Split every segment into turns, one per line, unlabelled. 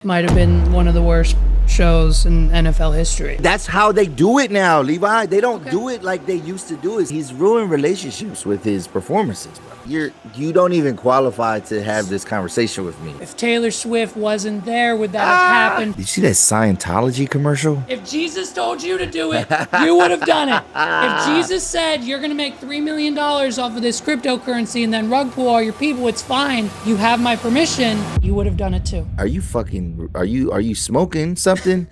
Might have been one of the worst shows in NFL history.
That's how they do it now, Levi. They don't do it like they used to do it. He's ruined relationships with his performances, bro. You don't even qualify to have this conversation with me.
If Taylor Swift wasn't there, would that have happened?
Did you see that Scientology commercial?
If Jesus told you to do it, you would have done it. If Jesus said you're going to make $3 million off of this cryptocurrency and then rug pull all your people, it's fine. You have my permission. You would have done it too.
Are you smoking something?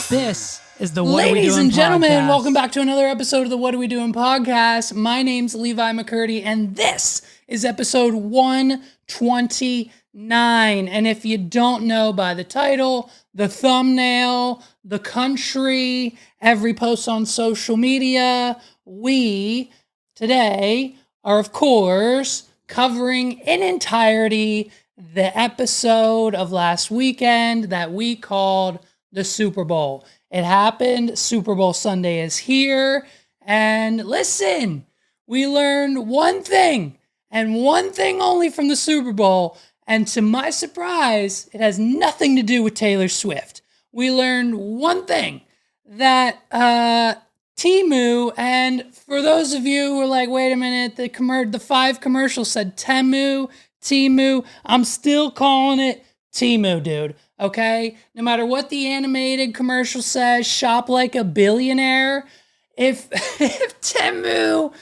This is the What Are We Doing Ladies and gentlemen, podcast. Welcome back to another episode of the What Are We Doing podcast. My name's Levi McCurdy, and this is episode 129. And if you don't know by the title, the thumbnail, the country, every post on social media, we today are, of course, covering in entirety the episode of last weekend that we called the Super Bowl. It happened. Super Bowl Sunday is here. And listen, we learned one thing and one thing only from the Super Bowl. And to my surprise, it has nothing to do with Taylor Swift. We learned one thing, that Temu, and for those of you who are like, wait a minute, the 5 commercials said Temu, I'm still calling it Temu, dude. Okay? No matter what the animated commercial says, shop like a billionaire. If Temu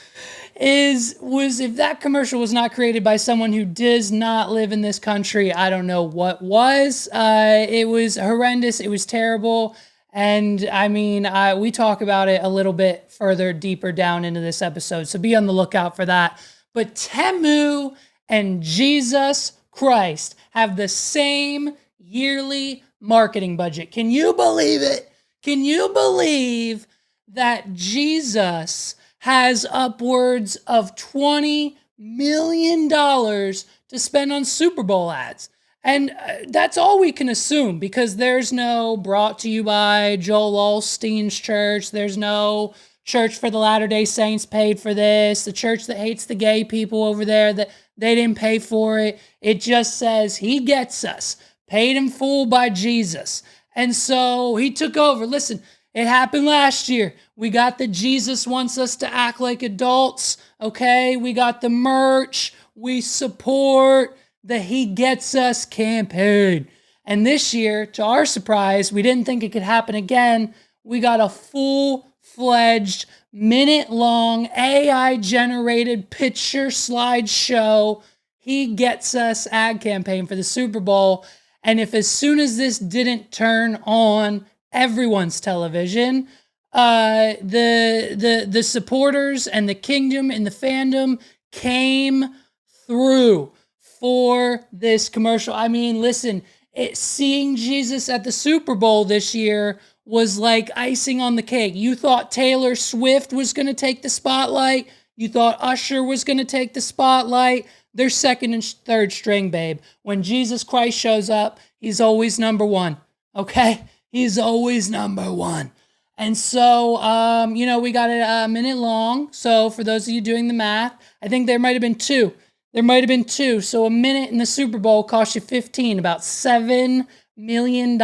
if that commercial was not created by someone who does not live in this country, I don't know what was. It was horrendous. It was terrible. And I mean, we talk about it a little bit further, deeper down into this episode. So be on the lookout for that. But Temu and Jesus Christ have the same yearly marketing budget. Can you believe it? Can you believe that Jesus has upwards of $20 million to spend on Super Bowl ads? And that's all we can assume, because there's no brought to you by Joel Osteen's church. There's no Church for the Latter-day Saints paid for this. The church that hates the gay people over there, that they didn't pay for it. It just says he gets us. Paid in full by Jesus. And so he took over. Listen, it happened last year. We got the Jesus wants us to act like adults. Okay, we got the merch. We support the He Gets Us campaign. And this year, to our surprise, we didn't think it could happen again. We got a full-fledged, minute-long, AI-generated picture slideshow He Gets Us ad campaign for the Super Bowl. And if as soon as this didn't turn on everyone's television, the supporters and the kingdom and the fandom came through for this commercial. I mean, listen, seeing Jesus at the Super Bowl this year was like icing on the cake. You thought Taylor Swift was going to take the spotlight. You thought Usher was going to take the spotlight. They're second and third string, babe. When Jesus Christ shows up, he's always number one, okay? He's always number one. And so, we got it a minute long. So for those of you doing the math, I think there might have been two. So a minute in the Super Bowl cost you 15, about $7 million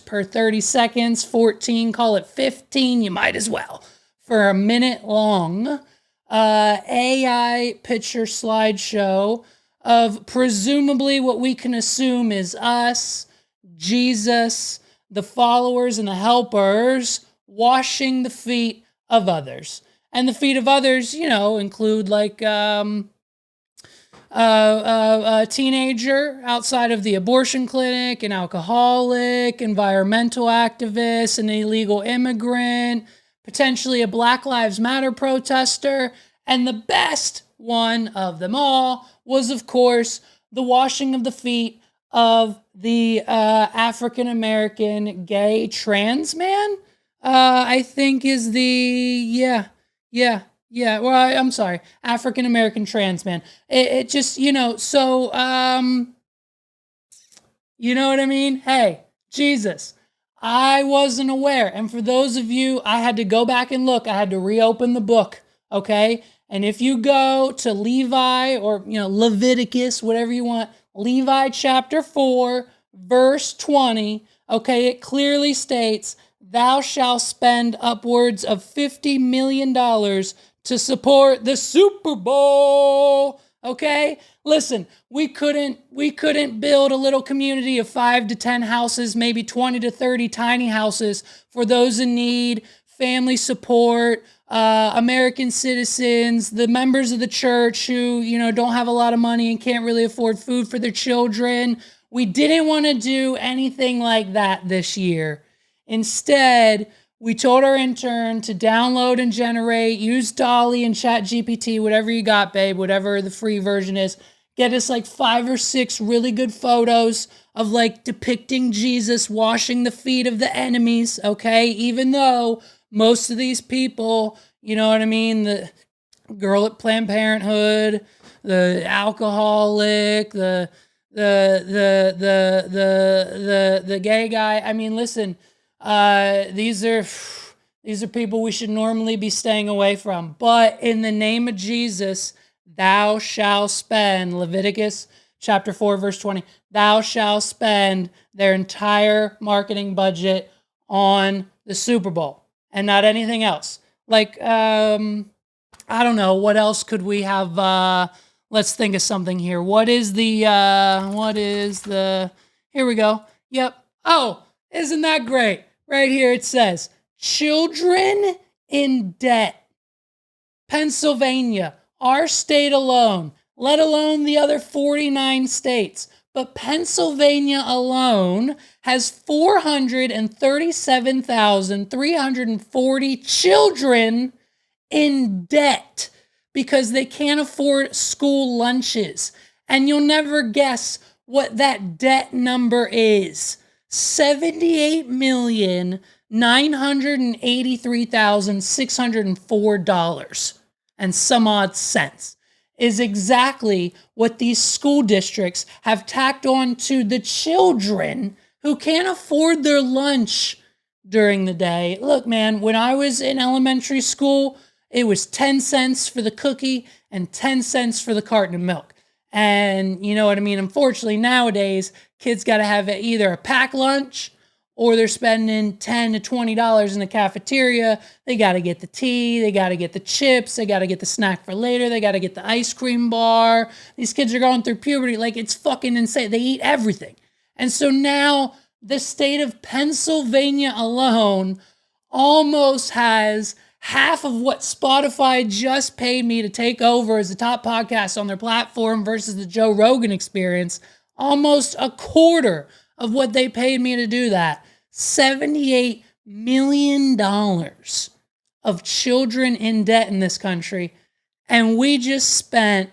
per 30 seconds, 14, call it 15, you might as well, for a minute long AI picture slideshow of presumably what we can assume is us, Jesus, the followers and the helpers washing the feet of others. And the feet of others, include like a teenager outside of the abortion clinic, an alcoholic, environmental activist, an illegal immigrant, potentially a Black Lives Matter protester, and the best one of them all was, of course, the washing of the feet of the African-American gay trans man, I think is I'm sorry, African-American trans man. It just, so, you know what I mean? Hey, Jesus, I wasn't aware. And for those of you, I had to go back and look. I had to reopen the book, okay? And if you go to Levi or, Leviticus, whatever you want, Levi chapter 4, verse 20, okay, it clearly states, thou shalt spend upwards of $50 million to support the Super Bowl. Okay? Listen, we couldn't build a little community of 5 to 10 houses, maybe 20 to 30 tiny houses for those in need, family support, American citizens, the members of the church who, don't have a lot of money and can't really afford food for their children. We didn't want to do anything like that this year. Instead, we told our intern to download and generate, use Dolly and ChatGPT, whatever you got, babe, whatever the free version is. Get us like 5 or 6 really good photos of like depicting Jesus washing the feet of the enemies, okay? Even though most of these people, you know what I mean? The girl at Planned Parenthood, the alcoholic, the gay guy. I mean, listen, these are people we should normally be staying away from. But in the name of Jesus, thou shalt spend, Leviticus chapter 4, verse 20, thou shalt spend their entire marketing budget on the Super Bowl and not anything else. Like, I don't know, what else could we have? Let's think of something here. Here we go. Yep. Oh, isn't that great? Right here it says, children in debt. Pennsylvania, our state alone, let alone the other 49 states, but Pennsylvania alone has 437,340 children in debt because they can't afford school lunches. And you'll never guess what that debt number is. $78,983,604 and some odd cents is exactly what these school districts have tacked on to the children who can't afford their lunch during the day. Look, man, when I was in elementary school, it was 10 cents for the cookie and 10 cents for the carton of milk. And you know what I mean? Unfortunately, nowadays, kids got to have either a packed lunch or they're spending $10 to $20 in the cafeteria. They got to get the tea. They got to get the chips. They got to get the snack for later. They got to get the ice cream bar. These kids are going through puberty. Like, it's fucking insane. They eat everything. And so now the state of Pennsylvania alone almost has half of what Spotify just paid me to take over as the top podcast on their platform versus the Joe Rogan Experience. Almost a quarter of what they paid me to do that. $78 million of children in debt in this country. And we just spent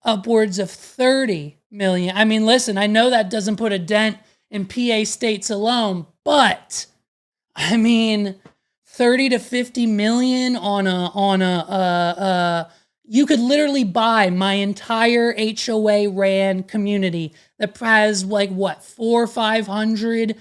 upwards of 30 million. I mean, listen, I know that doesn't put a dent in PA states alone, but I mean, 30 to 50 million on a you could literally buy my entire HOA ran community that has like what, 400 or 500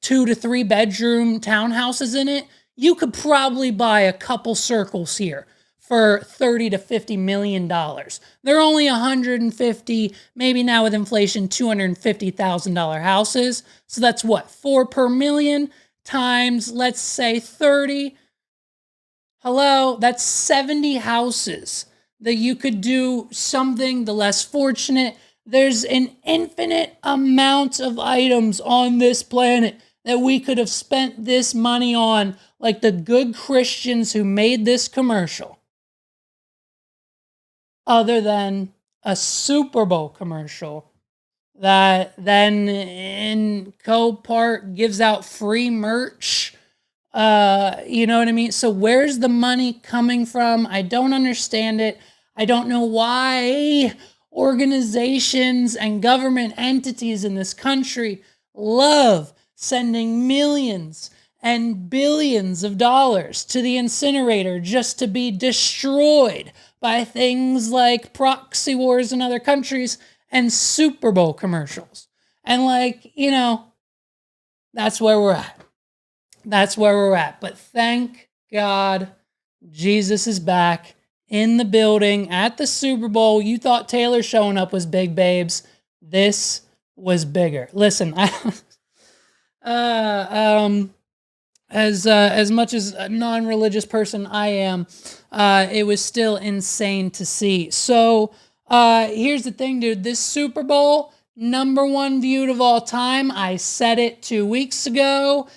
2 to 3 bedroom townhouses in it. You could probably buy a couple circles here for 30 to 50 million dollars. They're only 150, maybe now with inflation, $250,000 houses. So that's what, 4 per million times, let's say 30. Hello, that's 70 houses that you could do something, the less fortunate. There's an infinite amount of items on this planet that we could have spent this money on, like the good Christians who made this commercial, other than a Super Bowl commercial that then in co-part gives out free merch. You know what I mean? So where's the money coming from? I don't understand it. I don't know why organizations and government entities in this country love sending millions and billions of dollars to the incinerator just to be destroyed by things like proxy wars in other countries and Super Bowl commercials. And like, That's where we're at. That's where we're at. But thank God Jesus is back in the building at the Super Bowl. You thought Taylor showing up was big, babes. This was bigger. Listen, as much as a non-religious person I am, it was still insane to see. So here's the thing, dude. This Super Bowl, #1 viewed of all time. I said it 2 weeks ago.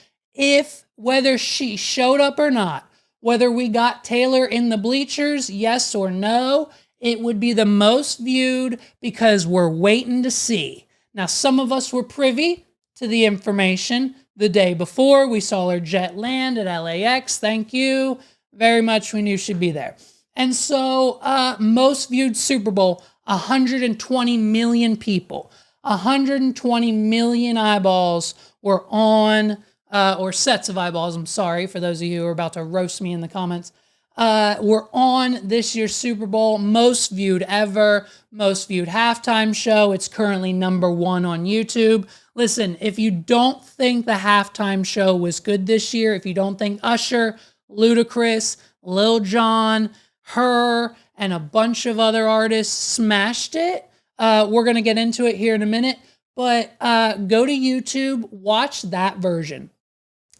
Whether she showed up or not, whether we got Taylor in the bleachers, yes or no, it would be the most viewed because we're waiting to see. Now, some of us were privy to the information the day before. We saw her jet land at LAX. Thank you very much. We knew she'd be there. And so, most viewed Super Bowl, 120 million people. 120 million eyeballs were on, or sets of eyeballs, I'm sorry, for those of you who are about to roast me in the comments, were on this year's Super Bowl. Most viewed ever, most viewed halftime show. It's currently #1 on YouTube. Listen, if you don't think the halftime show was good this year, if you don't think Usher, Ludacris, Lil Jon, her, and a bunch of other artists smashed it, we're going to get into it here in a minute, but go to YouTube, watch that version.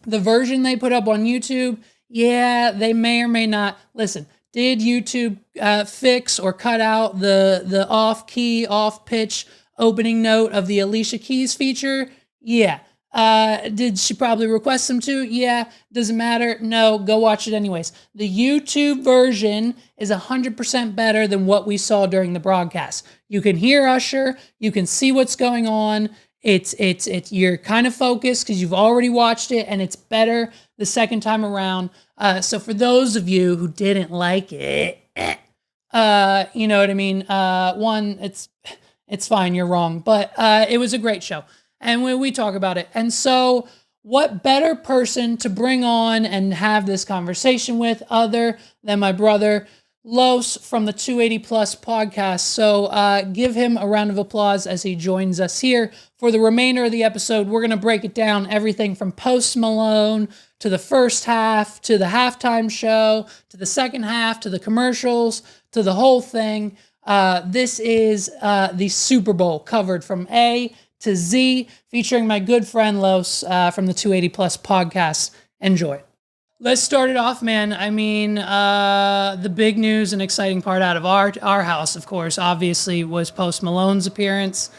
The version they put up on YouTube, yeah, they may or may not. Listen, did YouTube fix or cut out the off-key, off-pitch opening note of the Alicia Keys feature? Yeah. Did she probably request them to? Yeah. Does it matter? No. Go watch it anyways. The YouTube version is 100% better than what we saw during the broadcast. You can hear Usher. You can see what's going on. It's you're kind of focused because you've already watched it, and it's better the second time around. So for those of you who didn't like it, you know what I mean? One, it's fine, you're wrong, but it was a great show, and we talk about it. And so, what better person to bring on and have this conversation with other than my brother Los from the 280 Plus podcast. So give him a round of applause as he joins us here. For the remainder of the episode, we're going to break it down, everything from Post Malone to the first half, to the halftime show, to the second half, to the commercials, to the whole thing. This is the Super Bowl covered from A to Z, featuring my good friend Los from the 280 Plus podcast. Enjoy. Let's start it off, man. I mean, the big news and exciting part out of our house, of course, obviously, was Post Malone's appearance.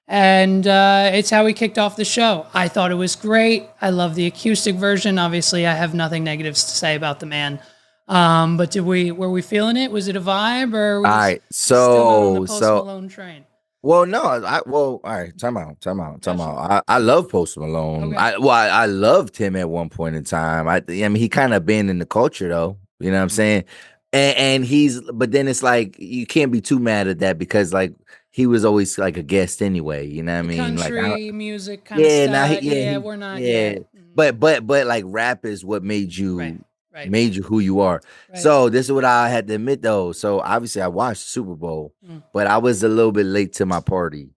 And it's how we kicked off the show. I thought it was great. I love the acoustic version. Obviously, I have nothing negatives to say about the man. But were we feeling it? Was it a vibe, or were
All right,
still not on the Post
so
Malone train?
well, no, all right, time out.
Gotcha.
I love Post Malone.
Okay.
I loved him at one point in time. I mean, he kind of been in the culture though. You know what I'm saying? And but then it's like you can't be too mad at that because like he was always like a guest anyway. You know what I
The
mean? Like,
country music kind of
yeah, now
stuff.
he
We're not.
yeah.
Yeah.
But like rap is what made
Right.
you
Right.
who you are.
Right.
So this is what I had to admit though. So obviously I watched Super Bowl, but I was a little bit late to my party.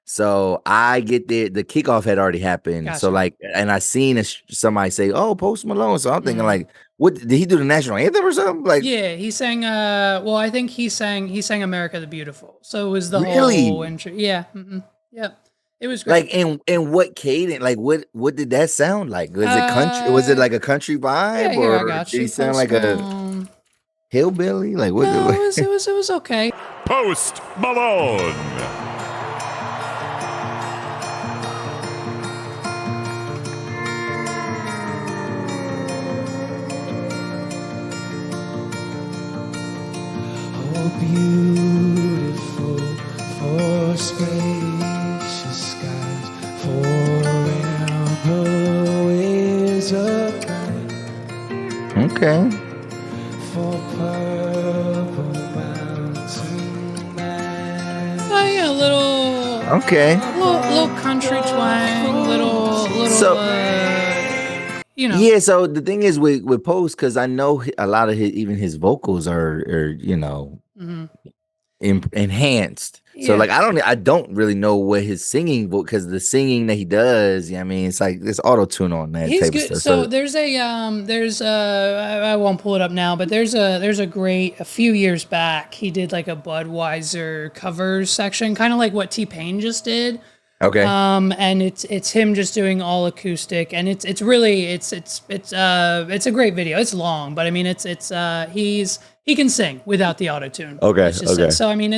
So I get there, the kickoff had already happened.
Gotcha.
So like, and I seen somebody say, "Oh, Post Malone." So I'm thinking like, what did he do, the national anthem or something? Like,
yeah, he sang. Well, I think he sang "America the Beautiful." So it was the
really?
whole intro. Yeah. Yep. It was great.
Like, and what cadence? Like, what did that sound like? Was it country? Was it like a country vibe,
Yeah, here I
or
got
did he
you.
sound
Post
like
Malone.
a hillbilly? Like what?
No, it was okay.
Post Malone.
Oh, beautiful for spacious skies, forever is a night.
Okay.
For purple mountain night.
Oh yeah, a little.
Okay.
Little country twang. Little.
So-
you know.
Yeah, so the thing is with Post, because I know a lot of even his vocals are you know enhanced. So
Yeah.
like I don't really know what his singing, because the singing that he does, I mean, it's like there's auto tune on that
He's
type of
good.
stuff.
So
So
I won't pull it up now, but there's a few years back he did like a Budweiser covers section, kind of like what T-Pain just did.
okay,
And it's him just doing all acoustic, and it's really it's a great video. It's long, but I mean he can sing without the auto tune.
okay,
Let's just say.
okay.
So I mean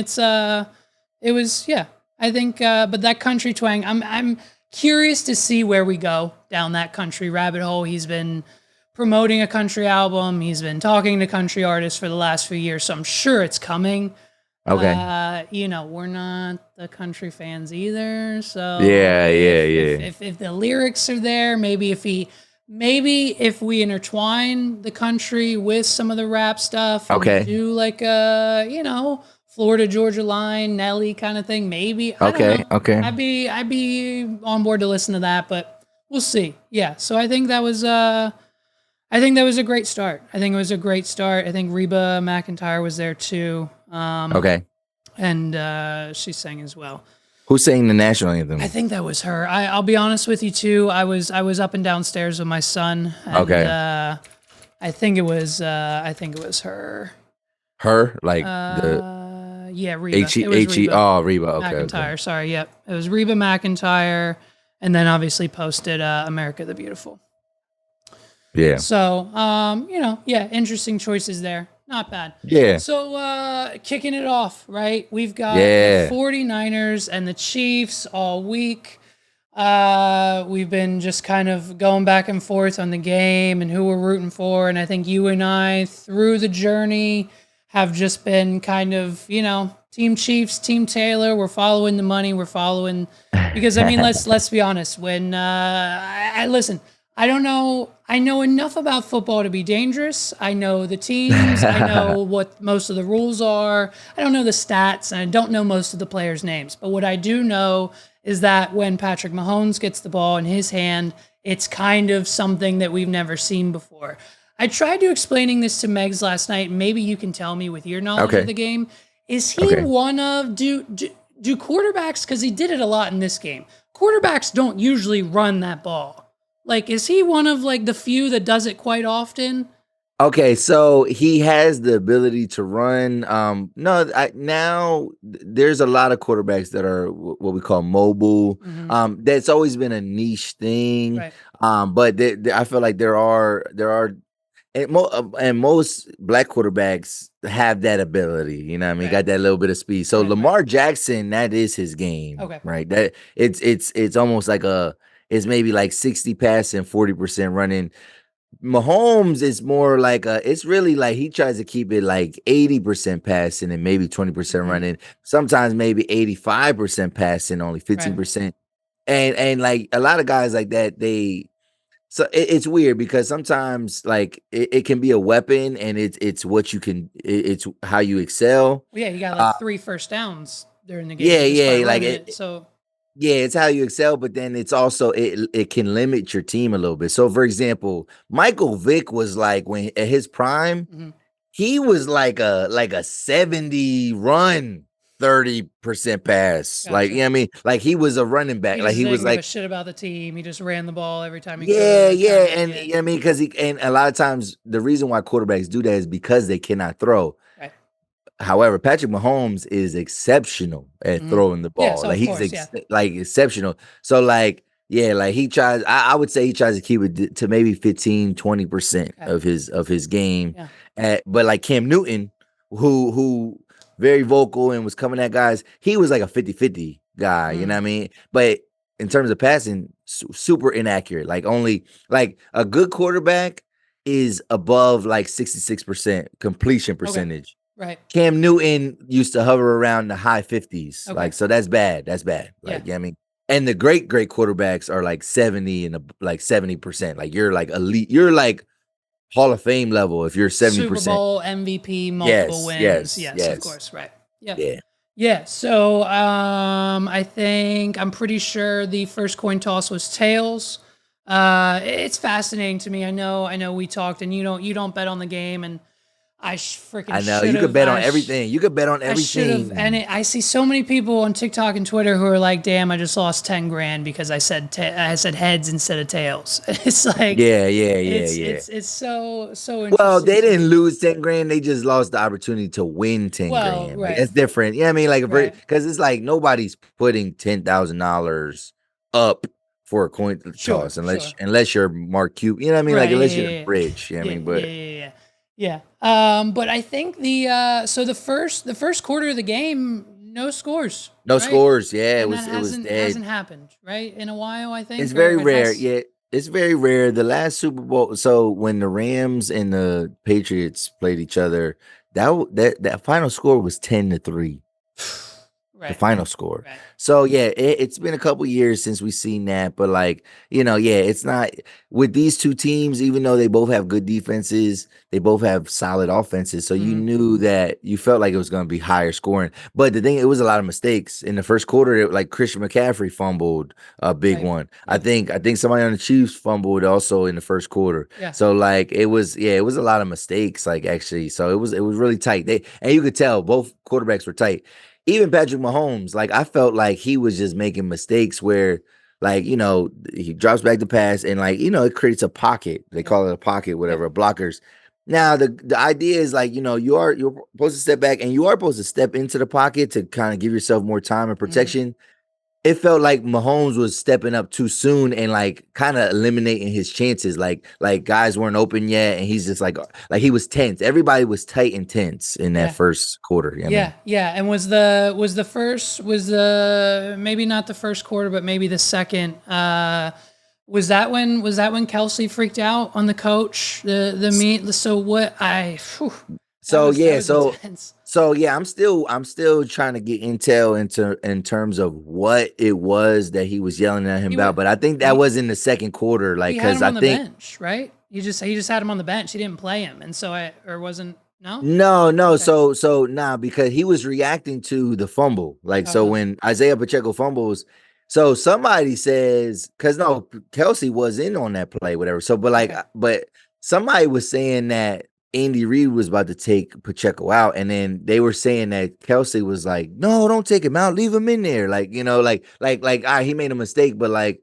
it was, yeah. I think but that country twang, I'm curious to see where we go down that country rabbit hole. He's been promoting a country album. He's been talking to country artists for the last few years, so I'm sure it's coming.
Okay.
We're not the country fans either. So
Yeah, yeah, yeah.
if the lyrics are there, maybe if we intertwine the country with some of the rap stuff and
Okay.
do like a, Florida Georgia line, Nelly kind of thing, maybe. I don't
Okay.
know.
Okay.
I'd be on board to listen to that, but we'll see. Yeah. So I think that was a great start. I think it was a great start. I think Reba McEntire was there too.
Okay.
And she sang as well.
Who's saying the national anthem?
I think that was her. I'll be honest with you too. I was up and downstairs with my son, and
Okay.
I think it was her.
Her, like the
Yeah, Reba.
H E
It was
H E.
Reba
Oh, Reba. Okay.
McEntire.
Okay.
Sorry, yep, it was Reba McEntire, and then obviously posted "America the Beautiful."
Yeah.
So, yeah, interesting choices there. Not bad.
Yeah.
So, kicking it off, right? We've got
Yeah.
the 49ers and the Chiefs all week. We've been just kind of going back and forth on the game and who we're rooting for. And I think you and I, through the journey, have just been kind of, Team Chiefs, Team Taylor. We're following the money. We're following, because I mean, let's be honest. When I listen, I don't know. I know enough about football to be dangerous. I know the teams. I know what most of the rules are. I don't know the stats, and I don't know most of the players' names. But what I do know is that when Patrick Mahomes gets the ball in his hand, it's kind of something that we've never seen before. I tried to explaining this to Megs last night. Maybe you can tell me with your knowledge of
Okay.
the game. Is he
Okay.
one of do quarterbacks, because he did it a lot in this game? Quarterbacks don't usually run that ball. Like, is he one of like the few that does it quite often?
Okay, so he has the ability to run. No, now there's a lot of quarterbacks that are what we call mobile. That's always been a niche thing.
Right.
But I feel like there are and most black quarterbacks have that ability. You know what I mean?
Right.
Got that little bit of speed. So
Right,
Lamar Jackson, that is his game.
Okay.
Right. That it's almost like it's maybe like 60 passing, 40% running. Mahomes is more like it's really like he tries to keep it like 80% passing and maybe 20% running. Sometimes maybe 85% passing, only 15%. And like a lot of guys like that, it's weird because sometimes like it can be a weapon, and it's what you can, it's how you excel.
Well, yeah, you got like 3 first downs during the
Yeah,
game just by
yeah, like
running it. So
yeah, it's how you excel, but then it's also it can limit your team a little bit. So, for example, Michael Vick was like when at his prime, he was like a 70 run, 30% pass. Like,
gotcha.
you know what I mean? Like he was a running back.
He
Like
just
he was
didn't give a
like,
shit about the team. He just ran the ball every time he
yeah,
could.
yeah.
Kinda,
And
yeah.
you know what I mean? Because and a lot of times the reason why quarterbacks do that is because they cannot throw.
Right.
However, Patrick Mahomes is exceptional at throwing the
Yeah,
ball.
so
Like
of
he's
course, yeah.
like exceptional. So like, yeah, like he tries, I would say he tries to keep it to maybe 15-20%
Okay.
of his game.
Yeah.
But like Cam Newton, who very vocal and was coming at guys, he was like a 50-50 guy, you know what I mean? But in terms of passing, super inaccurate. Like only like a good quarterback is above like 66% completion percentage.
Right.
Cam Newton used to hover around the high 50s.
Okay.
Like, so that's bad. That's bad. Like,
Yeah.
I mean, and the great quarterbacks are like 70 and like 70%. Like you're like elite, you're like Hall of Fame level if you're 70%.
Super Bowl MVP, multiple wins. Yes, of course. Right. Yeah.
Yeah.
Yeah. So I'm pretty sure the first coin toss was tails. It's fascinating to me. I know we talked, and you don't bet on the game, and I freaking
I know
should
you could
have.
bet on everything. You could bet on
I should have.
everything.
And I see so many people on TikTok and Twitter who are like, "Damn, I just lost 10 grand because I said heads instead of tails." It's like,
Yeah, yeah, yeah,
it's
yeah.
it's it's so
Well,
interesting
they
to
didn't
me.
lose 10 grand. They just lost the opportunity to win 10
Well,
grand. Like
right,
that's different. Yeah, I mean, like
right.
because it's like nobody's putting $10,000 up for a coin
Sure,
toss
sure.
unless you're Mark Cuban. You know what I mean? Like
Right.
unless
Yeah.
you're
Yeah.
rich. You know what I
Yeah.
mean?
Yeah.
But
Yeah. Yeah. But I think the first quarter of the game, no scores,
no
right?
scores. Yeah,
And that
it was
hasn't
dead.
happened, right, in a while. I
It's
think,
very
or it
rare.
has.
Yeah, it's very rare. The last Super Bowl, so when the Rams and the Patriots played each other, that final score was 10-3. The
Right.
final score.
Right.
So yeah, it's been a couple years since we've seen that, but like yeah, it's not with these two teams. Even though they both have good defenses, they both have solid offenses. So you
Mhm.
knew that you felt like it was going to be higher scoring. But the thing, it was a lot of mistakes in the first quarter. Like Christian McCaffrey fumbled a big
Right.
one.
Yep.
I think somebody on the Chiefs fumbled also in the first quarter.
Yeah.
So like it was a lot of mistakes. Like actually, so it was really tight. And you could tell both quarterbacks were tight. Even Patrick Mahomes, like I felt like he was just making mistakes where, like, he drops back the pass and like, it creates a pocket. They
Yep.
call it a pocket,
Yep.
whatever, blockers. Now the idea is like, you're supposed to step back and you are supposed to step into the pocket to kind of give yourself more time and
Mhm.
protection. It felt like Mahomes was stepping up too soon and like kind of eliminating his chances. Like guys weren't open yet, and he's just like he was tense. Everybody was tight and tense in that
Yeah.
first quarter. You know what I
Yeah,
mean?
yeah, and was the maybe not the first quarter, but maybe the second. Was that when Kelsey freaked out on the coach? The meet. So what? That
So
was
yeah,
intense.
I'm still trying to get intel in terms of what it was that he was yelling at him
He
about.
would
But I think that
he
was in the second quarter, like
he had
because
him
I
on the
think
bench, right? He just had him on the bench. He didn't play him, and so or wasn't no.
no,
Okay.
so nah, because he was reacting to the fumble. Like so
Uh-huh.
when Isaiah Pacheco fumbles, so somebody says because no, Kelsey was in on that play, whatever. So
Okay.
but somebody was saying that Andy Reid was about to take Pacheco out, and then they were saying that Kelsey was like, "No, don't take him out, leave him in there." Like all right, he made a mistake, but like,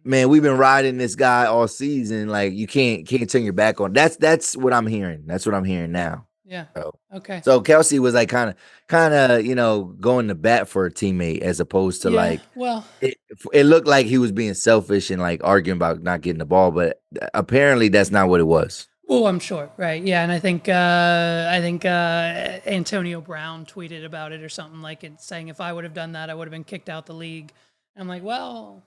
man, we've been riding this guy all season. Like you can't turn your back on. That's what I'm hearing. That's what I'm hearing
Yeah.
now.
Yeah.
So,
Okay.
so Kelsey was like kind of going to bat for a teammate as opposed to
Yeah.
like
Well.
it looked like he was being selfish and like arguing about not getting the ball, but apparently that's not what it was.
Well, I'm sure, right? Yeah, and I think Antonio Brown tweeted about it or something like it, saying if I would have done that, I would have been kicked out the league. I'm like, well,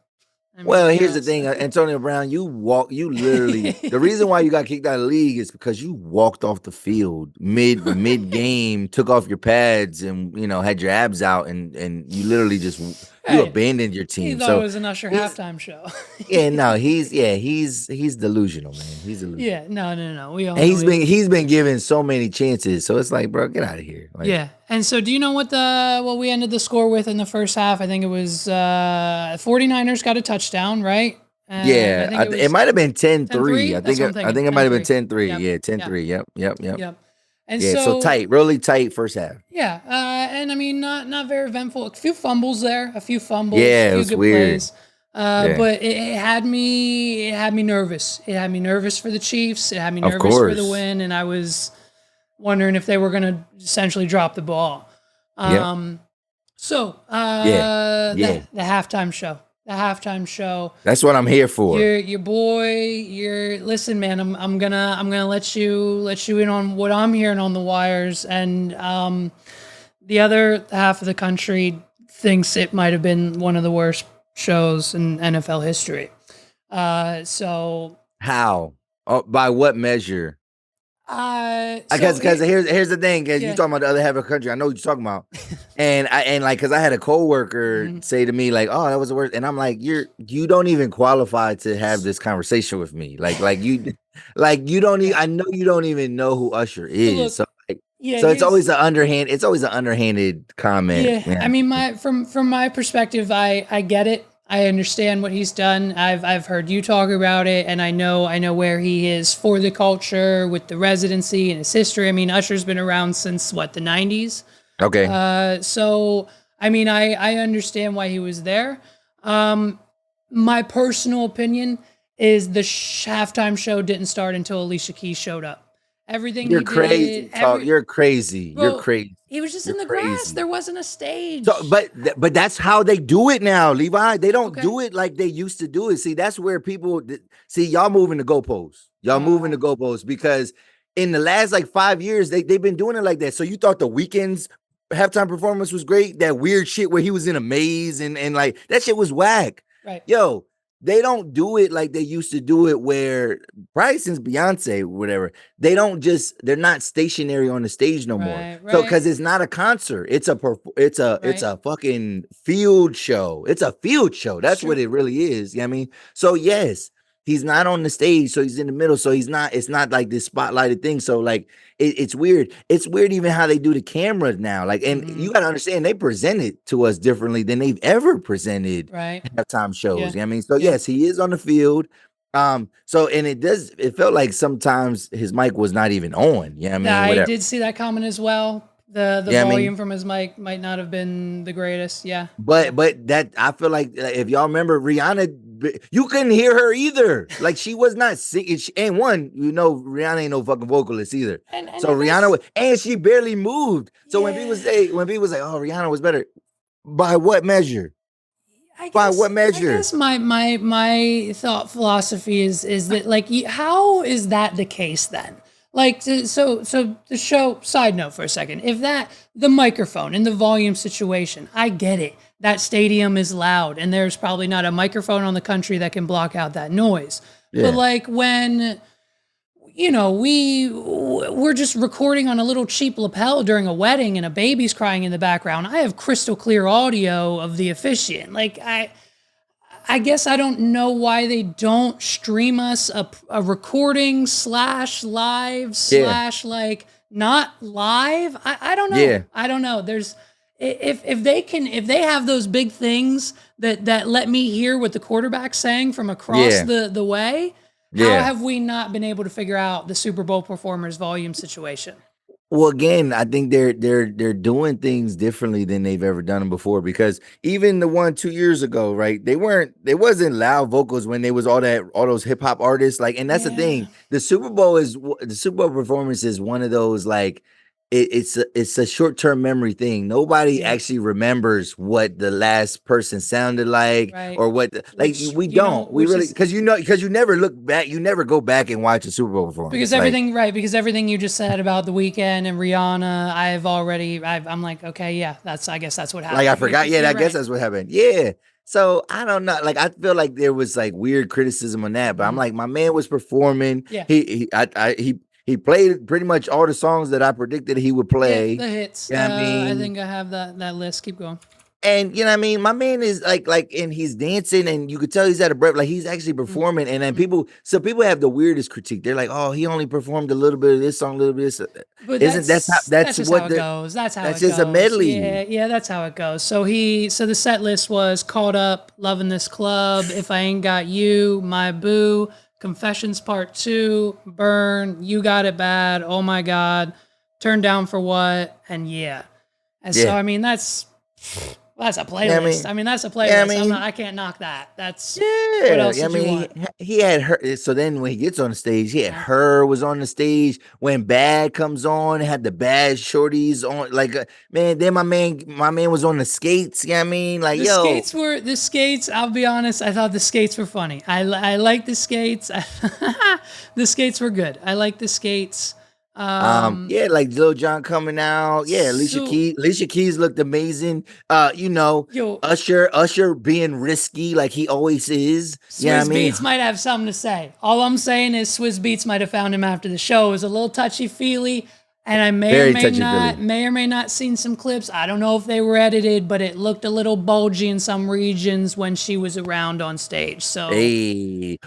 I mean,
Well,
I
here's the
guess.
thing, Antonio Brown, you literally the reason why you got kicked out of the league is because you walked off the field mid game, took off your pads, and had your abs out, and you literally just you
Hey,
abandoned your
he
team.
thought it
So
was an Usher
he's
halftime show.
yeah, no, he's delusional, man. He's delusional.
Yeah, no. We all
And
know he.
he's been given so many chances. So it's like, bro, get out of here. Like,
Yeah, and so do you know what we ended the score with in the first half? I think it was 49ers got a touchdown, right? And I
yeah,
think it
it
was
might have been 10-3.
10-3. That's what I'm
I
thinking.
think it might have been
10-3.
10-3.
Yep.
Yeah,
Yep.
10-3. Yep.
Yep. And
Yeah, so
so
tight, really tight first half.
yeah, and I mean not very eventful. A few fumbles there, a
Yeah, it
few
was
good
weird.
plays.
Yeah,
But it had me nervous. It had me nervous for the Chiefs. It had me
of
nervous for the
course.
win, and I was wondering if they were going to essentially drop the ball.
Yep.
So
Yeah. Yeah.
the halftime show,
That's what I'm here for.
your boy, listen, man. I'm gonna let you in on what I'm hearing on the wires, and the other half of the country thinks it might have been one of the worst shows in NFL history. So
How? Oh, by what measure?
so
Because here's the thing, because you
yeah.
talking about the other half of the country. I know what you're talking about. And like because I had a coworker
Mhm.
say to me, like, oh, that was the worst. And I'm like, you don't even qualify to have this conversation with me. You don't even I know you don't even know who Usher
So
is.
look,
So like
yeah,
so
here's
it's always an underhanded comment.
yeah.
Yeah.
I mean, from my perspective, I get it. I understand what he's done. I've heard you talk about it, and I know where he is for the culture with the residency and his history. I mean, Usher's been around since what, the '90s.
Okay.
So I mean, I understand why he was there. My personal opinion is the halftime show didn't start until Alicia Keys showed up. Everything
You're
he
crazy.
did,
You're crazy. You're
well,
crazy.
he was just
You're
in the grass.
crazy.
There wasn't a
So,
stage.
but that's how they do it now, Levi. They don't
Okay.
do it like they used to do it. See, that's where people see y'all moving the goalposts. Y'all moving the goalposts because in the last like 5 years, they've been doing it like that. So you thought the Weeknd's halftime performance was great? That weird shit where he was in a maze and like that shit was whack.
Right.
Yo, they don't do it like they used to do it where probably since Beyonce, whatever, they're not stationary on the stage no more.
Right,
So
right.
because it's not a concert, it's a
Right.
fucking field show. It's a field show. That's what it really is. You know what I mean? So yes, he's not on the stage, so he's in the middle. So it's not like this spotlighted thing. So like it's weird. It's weird even how they do the cameras now. Like, and you gotta understand they present it to us differently than they've ever presented
Right.
halftime shows.
Yeah.
You know what I mean? So
Yeah.
yes, he is on the field. So and it felt like sometimes his mic was not even on. You know what I mean?
I
Whatever.
did see that comment as well. The
Yeah, I mean,
volume from his mic might not have been the greatest. Yeah.
but that I feel like if y'all remember Rihanna, you couldn't hear her either. Like she was not singing. And one, Rihanna ain't no fucking vocalist either.
And
So
I
Rihanna
guess,
and she barely moved. So when people
yeah.
say, oh, Rihanna was better, by what measure? By what
I
measure?
guess my thought philosophy is that like how is that the case then? Like so the show, side note for a second, if that the microphone and the volume situation, I get it. That stadium is loud and there's probably not a microphone on the country that can block out that noise. But
Yeah.
like when we're just recording on a little cheap lapel during a wedding and a baby's crying in the background. I have crystal clear audio of the officiant. Like I guess I don't know why they don't stream us a recording / live / like not live. I don't know.
Yeah.
I don't know. There's if they have those big things that let me hear what the quarterback's saying from across
Yeah.
the way. How
Yeah.
have we not been able to figure out the Super Bowl performers volume situation?
Well, again, I think they're doing things differently than they've ever done them before because even the one 2 years ago, right? They wasn't loud vocals when they was all those hip hop artists. Like, and that's the thing. The Super Bowl performance is one of those like it's a short term memory thing. Nobody actually remembers what the last person sounded like
Right.
or what we don't. We really because you never look back. You never go back and watch a Super Bowl performance
because everything you just said about the Weeknd and Rihanna, I'm like, okay, yeah, I guess that's what happened.
Like I forgot. Yeah, I guess
right.
that's what happened. Yeah. So I don't know. Like I feel like there was like weird criticism on that, but I'm like, my man was performing.
Yeah.
He played pretty much all the songs that I predicted he would play.
Yeah, the hits.
You know what I mean?
I think I have that list. Keep going.
And you know what I mean? My man is and he's dancing and you could tell he's out of breath. Like he's actually performing. And then people have the weirdest critique. They're like, oh, he only performed a little bit of this song, a little bit of this.
But
that's
just
what
how it goes. That's
just a medley.
Yeah, that's how it goes. So the set list was Caught Up, Loving This Club, If I Ain't Got You, My Boo, Confessions Part 2, Burn, You Got It Bad, Oh My God, Turn Down for What, and Yeah. And so I mean that's a playlist.
Yeah,
I mean that's a playlist.
Yeah,
I can't knock that. That's
yeah.
What else did you want?
He had her. So then when he gets on the stage, he had her was on the stage. When Bad comes on, had the Bad shorties on. Like man, then my man was on the skates. You know what I mean? Like
the skates. I'll be honest. I thought the skates were funny. I like the skates. The skates were good. I like the skates.
Yeah, like Lil Jon coming out. Yeah, Alicia Keys looked amazing. Usher being risky like he always is.
Swizz Beatz might have something to say. All I'm saying is Swizz Beatz might have found him after the show. It was a little touchy feely, and I may or may not seen some clips. I don't know if they were edited, but it looked a little bulgy in some regions when she was around on stage. So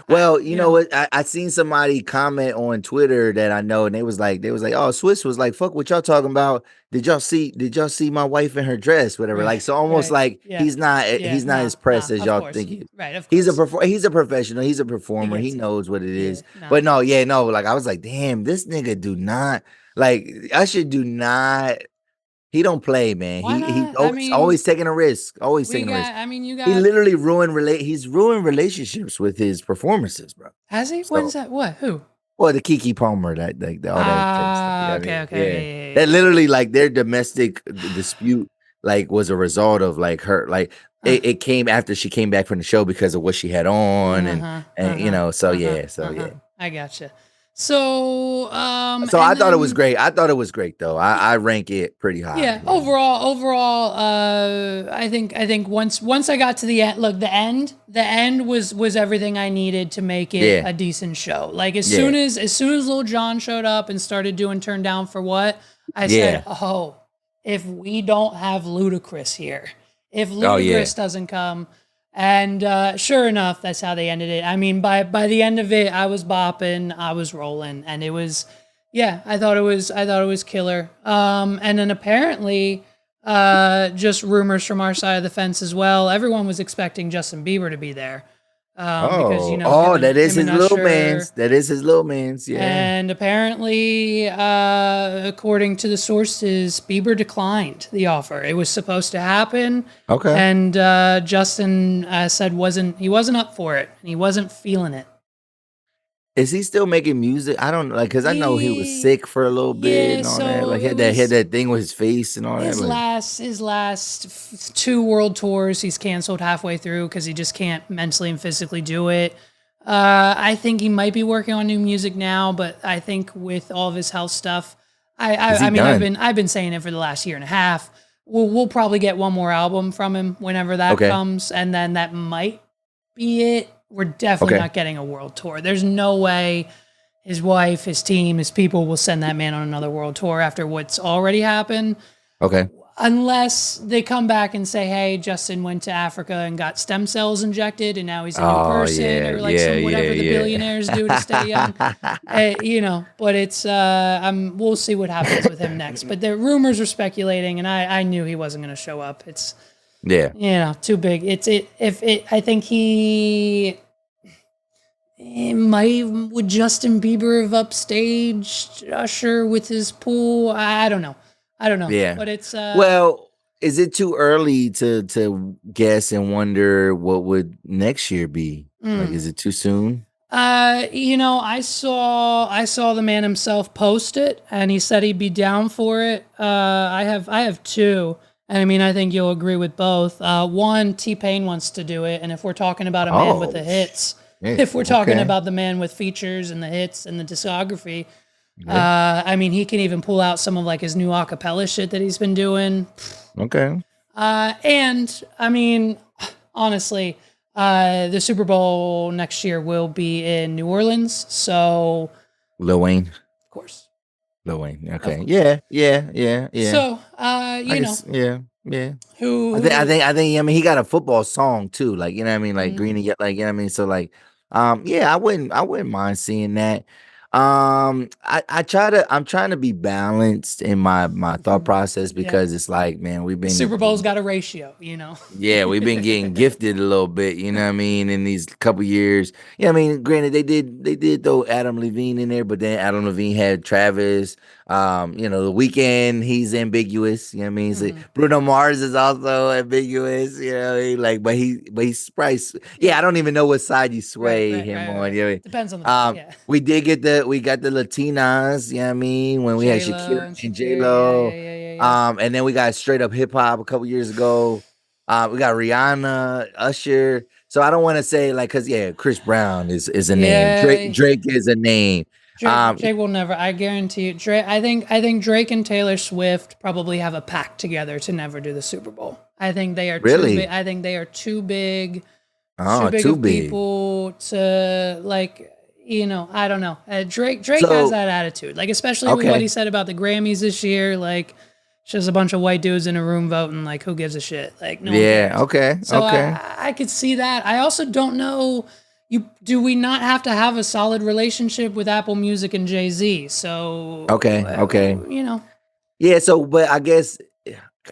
well, you know what? I seen somebody comment on Twitter that I know, and they was like, oh, Swiss was like, fuck what y'all talking about. did y'all see my wife in her dress, whatever? Like, so almost like
Yeah.
he's not
Yeah.
as pressed as
Of
y'all
course.
think he is.
Right. Of
He's
course.
he's a professional. He's a performer. He
gets it.
knows what it is.
No.
But no, yeah, no. Like I was like, damn, this nigga do not like Usher. Do not. He don't play, man.
Why
He's
not? I mean,
always taking a risk. Always
we
taking a risk.
got. I mean, you
He
got.
literally he's ruined relationships with his performances, bro.
Has he?
So
When's that? What? Who?
well, the Kiki Palmer, that like all that crazy stuff. Yeah, I mean, yeah,
Okay.
that literally like their domestic dispute like was a result of like her like it came after she came back from the show because of what she had on and you know so yeah.
I gotcha. So
So
and
I thought it was
then
great. I thought it was great though. I rank it pretty high.
yeah, overall, I think once I got to the end, look, the end was everything I needed to make it
Yeah.
a decent show. Like as
Yeah.
soon as Lil Jon showed up and started doing Turn Down for What, I
Yeah.
said, oh, if we don't have Ludacris here, if
Oh, yeah.
Ludacris doesn't come, and sure enough, that's how they ended it. I mean, by the end of it, I was bopping, I was rolling, and it was. Yeah, I thought it was killer. And then apparently, just rumors from our side of the fence as well. Everyone was expecting Justin Bieber to be there, because you know
that is
him
his
and
little
Usher.
man's. That is his little man's. Yeah.
And apparently, according to the sources, Bieber declined the offer. It was supposed to happen.
Okay.
And Justin said he wasn't up for it. He wasn't feeling it.
Is he still making music? I don't like because I know he was sick for a little bit and all that. Like he had that thing with his face and all that.
His last 2 world tours, he's canceled halfway through because he just can't mentally and physically do it. I think he might be working on new music now, but I think with all of his health stuff, I mean,
done?
I've been saying it for the last year and a half. We'll probably get one more album from him whenever that
Okay.
comes, and then that might be it. We're definitely
Okay.
not getting a world tour. There's no way his wife, his team, his people will send that man on another world tour after what's already happened.
Okay.
Unless they come back and say, hey, Justin went to Africa and got stem cells injected and now he's a new person, or like whatever the billionaires do to stay young. You know, but it's we'll see what happens with him next. But the rumors are speculating, and I knew he wasn't going to show up. It's
Yeah.
you know, too big. I think would Justin Bieber have upstaged Usher with his pool? I don't know.
Yeah.
But it's
well, is it too early to guess and wonder what would next year be? Like, is it too soon?
you know, I saw the man himself post it, and he said he'd be down for it. I have 2. And I mean, I think you'll agree with both. One, T-Pain wants to do it, and if we're talking about a man with the hits, if we're talking about the man with features and the hits and the discography, I mean, he can even pull out some of like his new acapella shit that he's been doing.
Okay.
And I mean, honestly, the Super Bowl next year will be in New Orleans, so
Lil Wayne.
of course.
Lil Wayne. Okay. Yeah.
So, you know,
yeah.
who
I think. I mean, he got a football song too. Like you know, what I mean, like Green and like you know, what I mean. So like, yeah, I wouldn't mind seeing that. I'm trying to be balanced in my thought process because it's like, man, we've been
Super Bowl's got a ratio, you know.
yeah, we've been getting gifted a little bit, you know what I mean, in these couple years. Yeah, I mean, granted, they did throw Adam Levine in there, but then Adam Levine had Travis. You know, The Weeknd, he's ambiguous. You know what I mean? So Bruno Mars is also ambiguous. You know, but he's probably I don't even know what side you sway him on. You know,
depends on the
we got the Latinas. You know what I mean? When we had Shakira and J Lo. And then we got straight up hip hop a couple years ago. We got Rihanna, Usher. So I don't want to say like, cause Chris Brown is a name. Drake is a name.
Drake will never. I guarantee you. Drake. I think Drake and Taylor Swift probably have a pact together to never do the Super Bowl. I think they are
really.
Too big. I think they are too big.
Oh,
too big. People to like. You know, I don't know. Drake has that attitude. Like especially with what he said about the Grammys this year. Like. Just a bunch of white dudes in a room voting, like, who gives a shit? Like, no one cares.
Okay,
so I could see that. I also don't know, do we not have to have a solid relationship with Apple Music and Jay-Z? So,
okay.
You know.
Yeah, so but I guess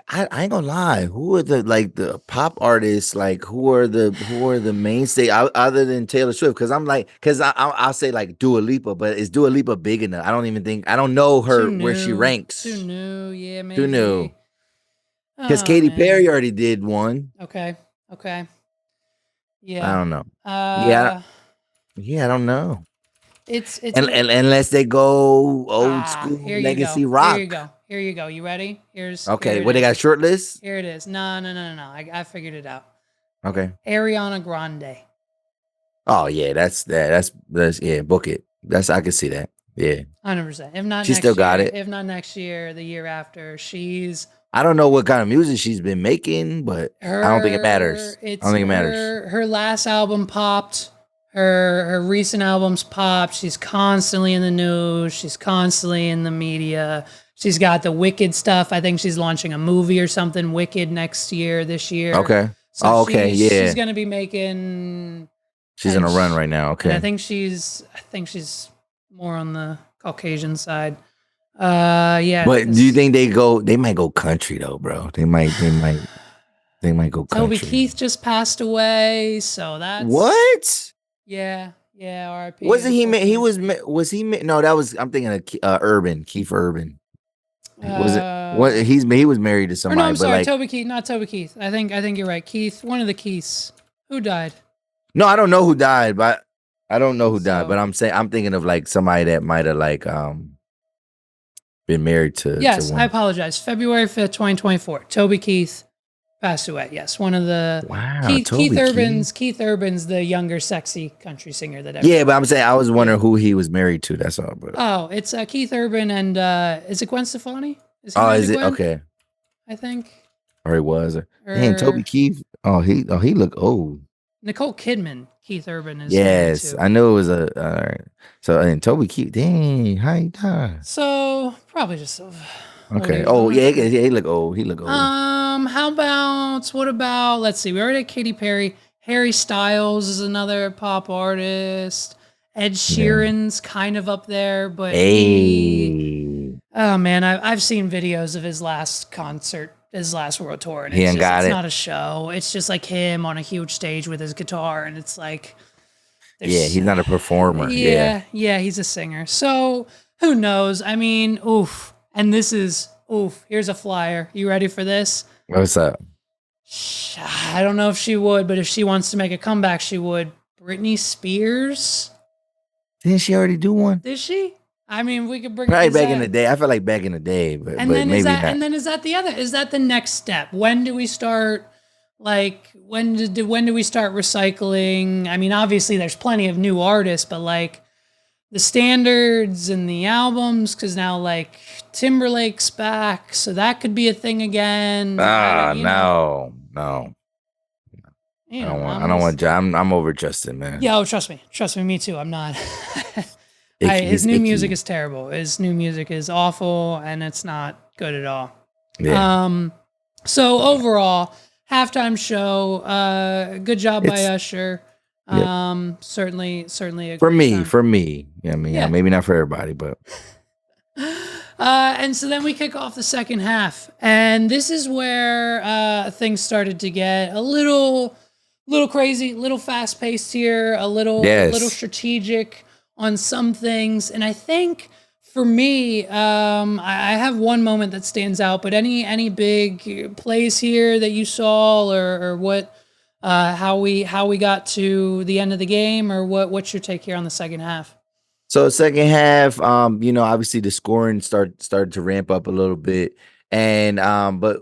I ain't gonna lie. Who are the pop artists? Like who are the mainstay other than Taylor Swift? Because I'm like, I'll say like Dua Lipa, but is Dua Lipa big enough? I don't know her
Too
where she
new. Too
ranks.
new. Yeah,
Who knew?
maybe.
Because
Oh
Katy
man.
Perry already did one.
Okay. Okay.
I
Yeah.
don't know. Yeah,
Uh
I don't know.
it's
And unless they go old school
here you go.
legacy
Here you
rock.
go. Here you go. You ready? Here
Okay,
it
what they got a
is.
short list?
Here it is. No. I figured it out.
Okay.
Ariana Grande.
Oh yeah, that's yeah, book it. I can see that. Yeah.
100%. If not
She still
next
got
year,
it.
if not next year, the year after, she's
I don't know what kind of music she's been making, but I don't think it matters. I don't think it matters.
her last album popped. Her recent albums popped. She's constantly in the news. She's constantly in the media. She's got the Wicked stuff. I think she's launching a movie or something, Wicked, this year.
Okay.
So
Oh, okay.
she's
Yeah.
gonna be making
She's in a run right now.
and
Okay.
I think she's more on the Caucasian side. Yeah.
But do you think they might go country though, bro? They might go
Toby
country.
Keith just passed away, so that's
What?
yeah, R.I.P.
Wasn't he?
Unfortunately.
Was he? No, that was. I'm thinking of Urban, Keith Urban. Was it? What
Uh,
he was married to
or no,
somebody,
I'm
but
sorry,
like
Toby Keith, not Toby Keith. I think you're right. Keith, one of the Keiths. Who died?
no, I don't know who died, but I don't know who died.
So
But I'm thinking of like somebody that might have like been married to
yes, I
one.
apologize. February 5th, 2024. Toby Keith passed away. Yes, one of the
Wow, Toby Keith.
Keith Urban's the younger, sexy country singer that
Yeah,
everyone.
but I'm saying I was wondering who he was married to. That's all. But
Oh, it's Keith Urban and is it Gwen Stefani? Is he
oh,
married
is
to
it
Gwen?
okay?
I think.
Or he was. Dang, Toby
Or
Keith. He look old.
Nicole Kidman, Keith Urban is married
Yes,
to.
I know it was a. So and Toby Keith. Dang, how he died?
So probably just old
Okay.
age. I'm
Oh
not
yeah,
sure.
he look old. He look old.
How about what about? Let's see. We already had Katy Perry. Harry Styles is another pop artist. Ed Sheeran's kind of up there, but
Hey,
oh man, I've seen videos of his last concert, his last world tour, and
he ain't got
it's
it.
not a show. It's just like him on a huge stage with his guitar, and it's like
Yeah, he's not a performer. Yeah.
yeah, he's a singer. So who knows? I mean, oof. And this is oof. Here's a flyer. You ready for this?
What's up?
I don't know if she would, but if she wants to make a comeback, she would. Britney Spears?
Didn't she already do one?
Did she? I mean, we could bring
Probably
is
back
that,
in the day. I feel like back in the day, but
and then is
maybe
that
not.
and then is that the other? Is that the next step? When do we start? Like when do we start recycling? I mean, obviously there's plenty of new artists, but like the standards and the albums, because now like Timberlake's back, so that could be a thing again.
Ah,
You know,
no.
you
I
know,
don't want. I
I'm
don't
just
want. I'm over Justin, man.
yeah. Oh, trust me, me too. I'm not. His
He's
new
icky.
music is terrible. His new music is awful, and it's not good at all.
Yeah.
So overall, halftime show. Good job by Usher.
Yep.
Certainly a
For
great
me,
time.
for me. Yeah, I mean,
Yeah.
maybe not for everybody, but
And so then we kick off the second half, and this is where things started to get a little crazy, a little fast paced here, a little
yes.
strategic on some things. And I think for me, I have one moment that stands out. But any big plays here that you saw, or what, how we got to the end of the game, or what's your take here on the second half?
So second half, obviously the scoring started to ramp up a little bit. And but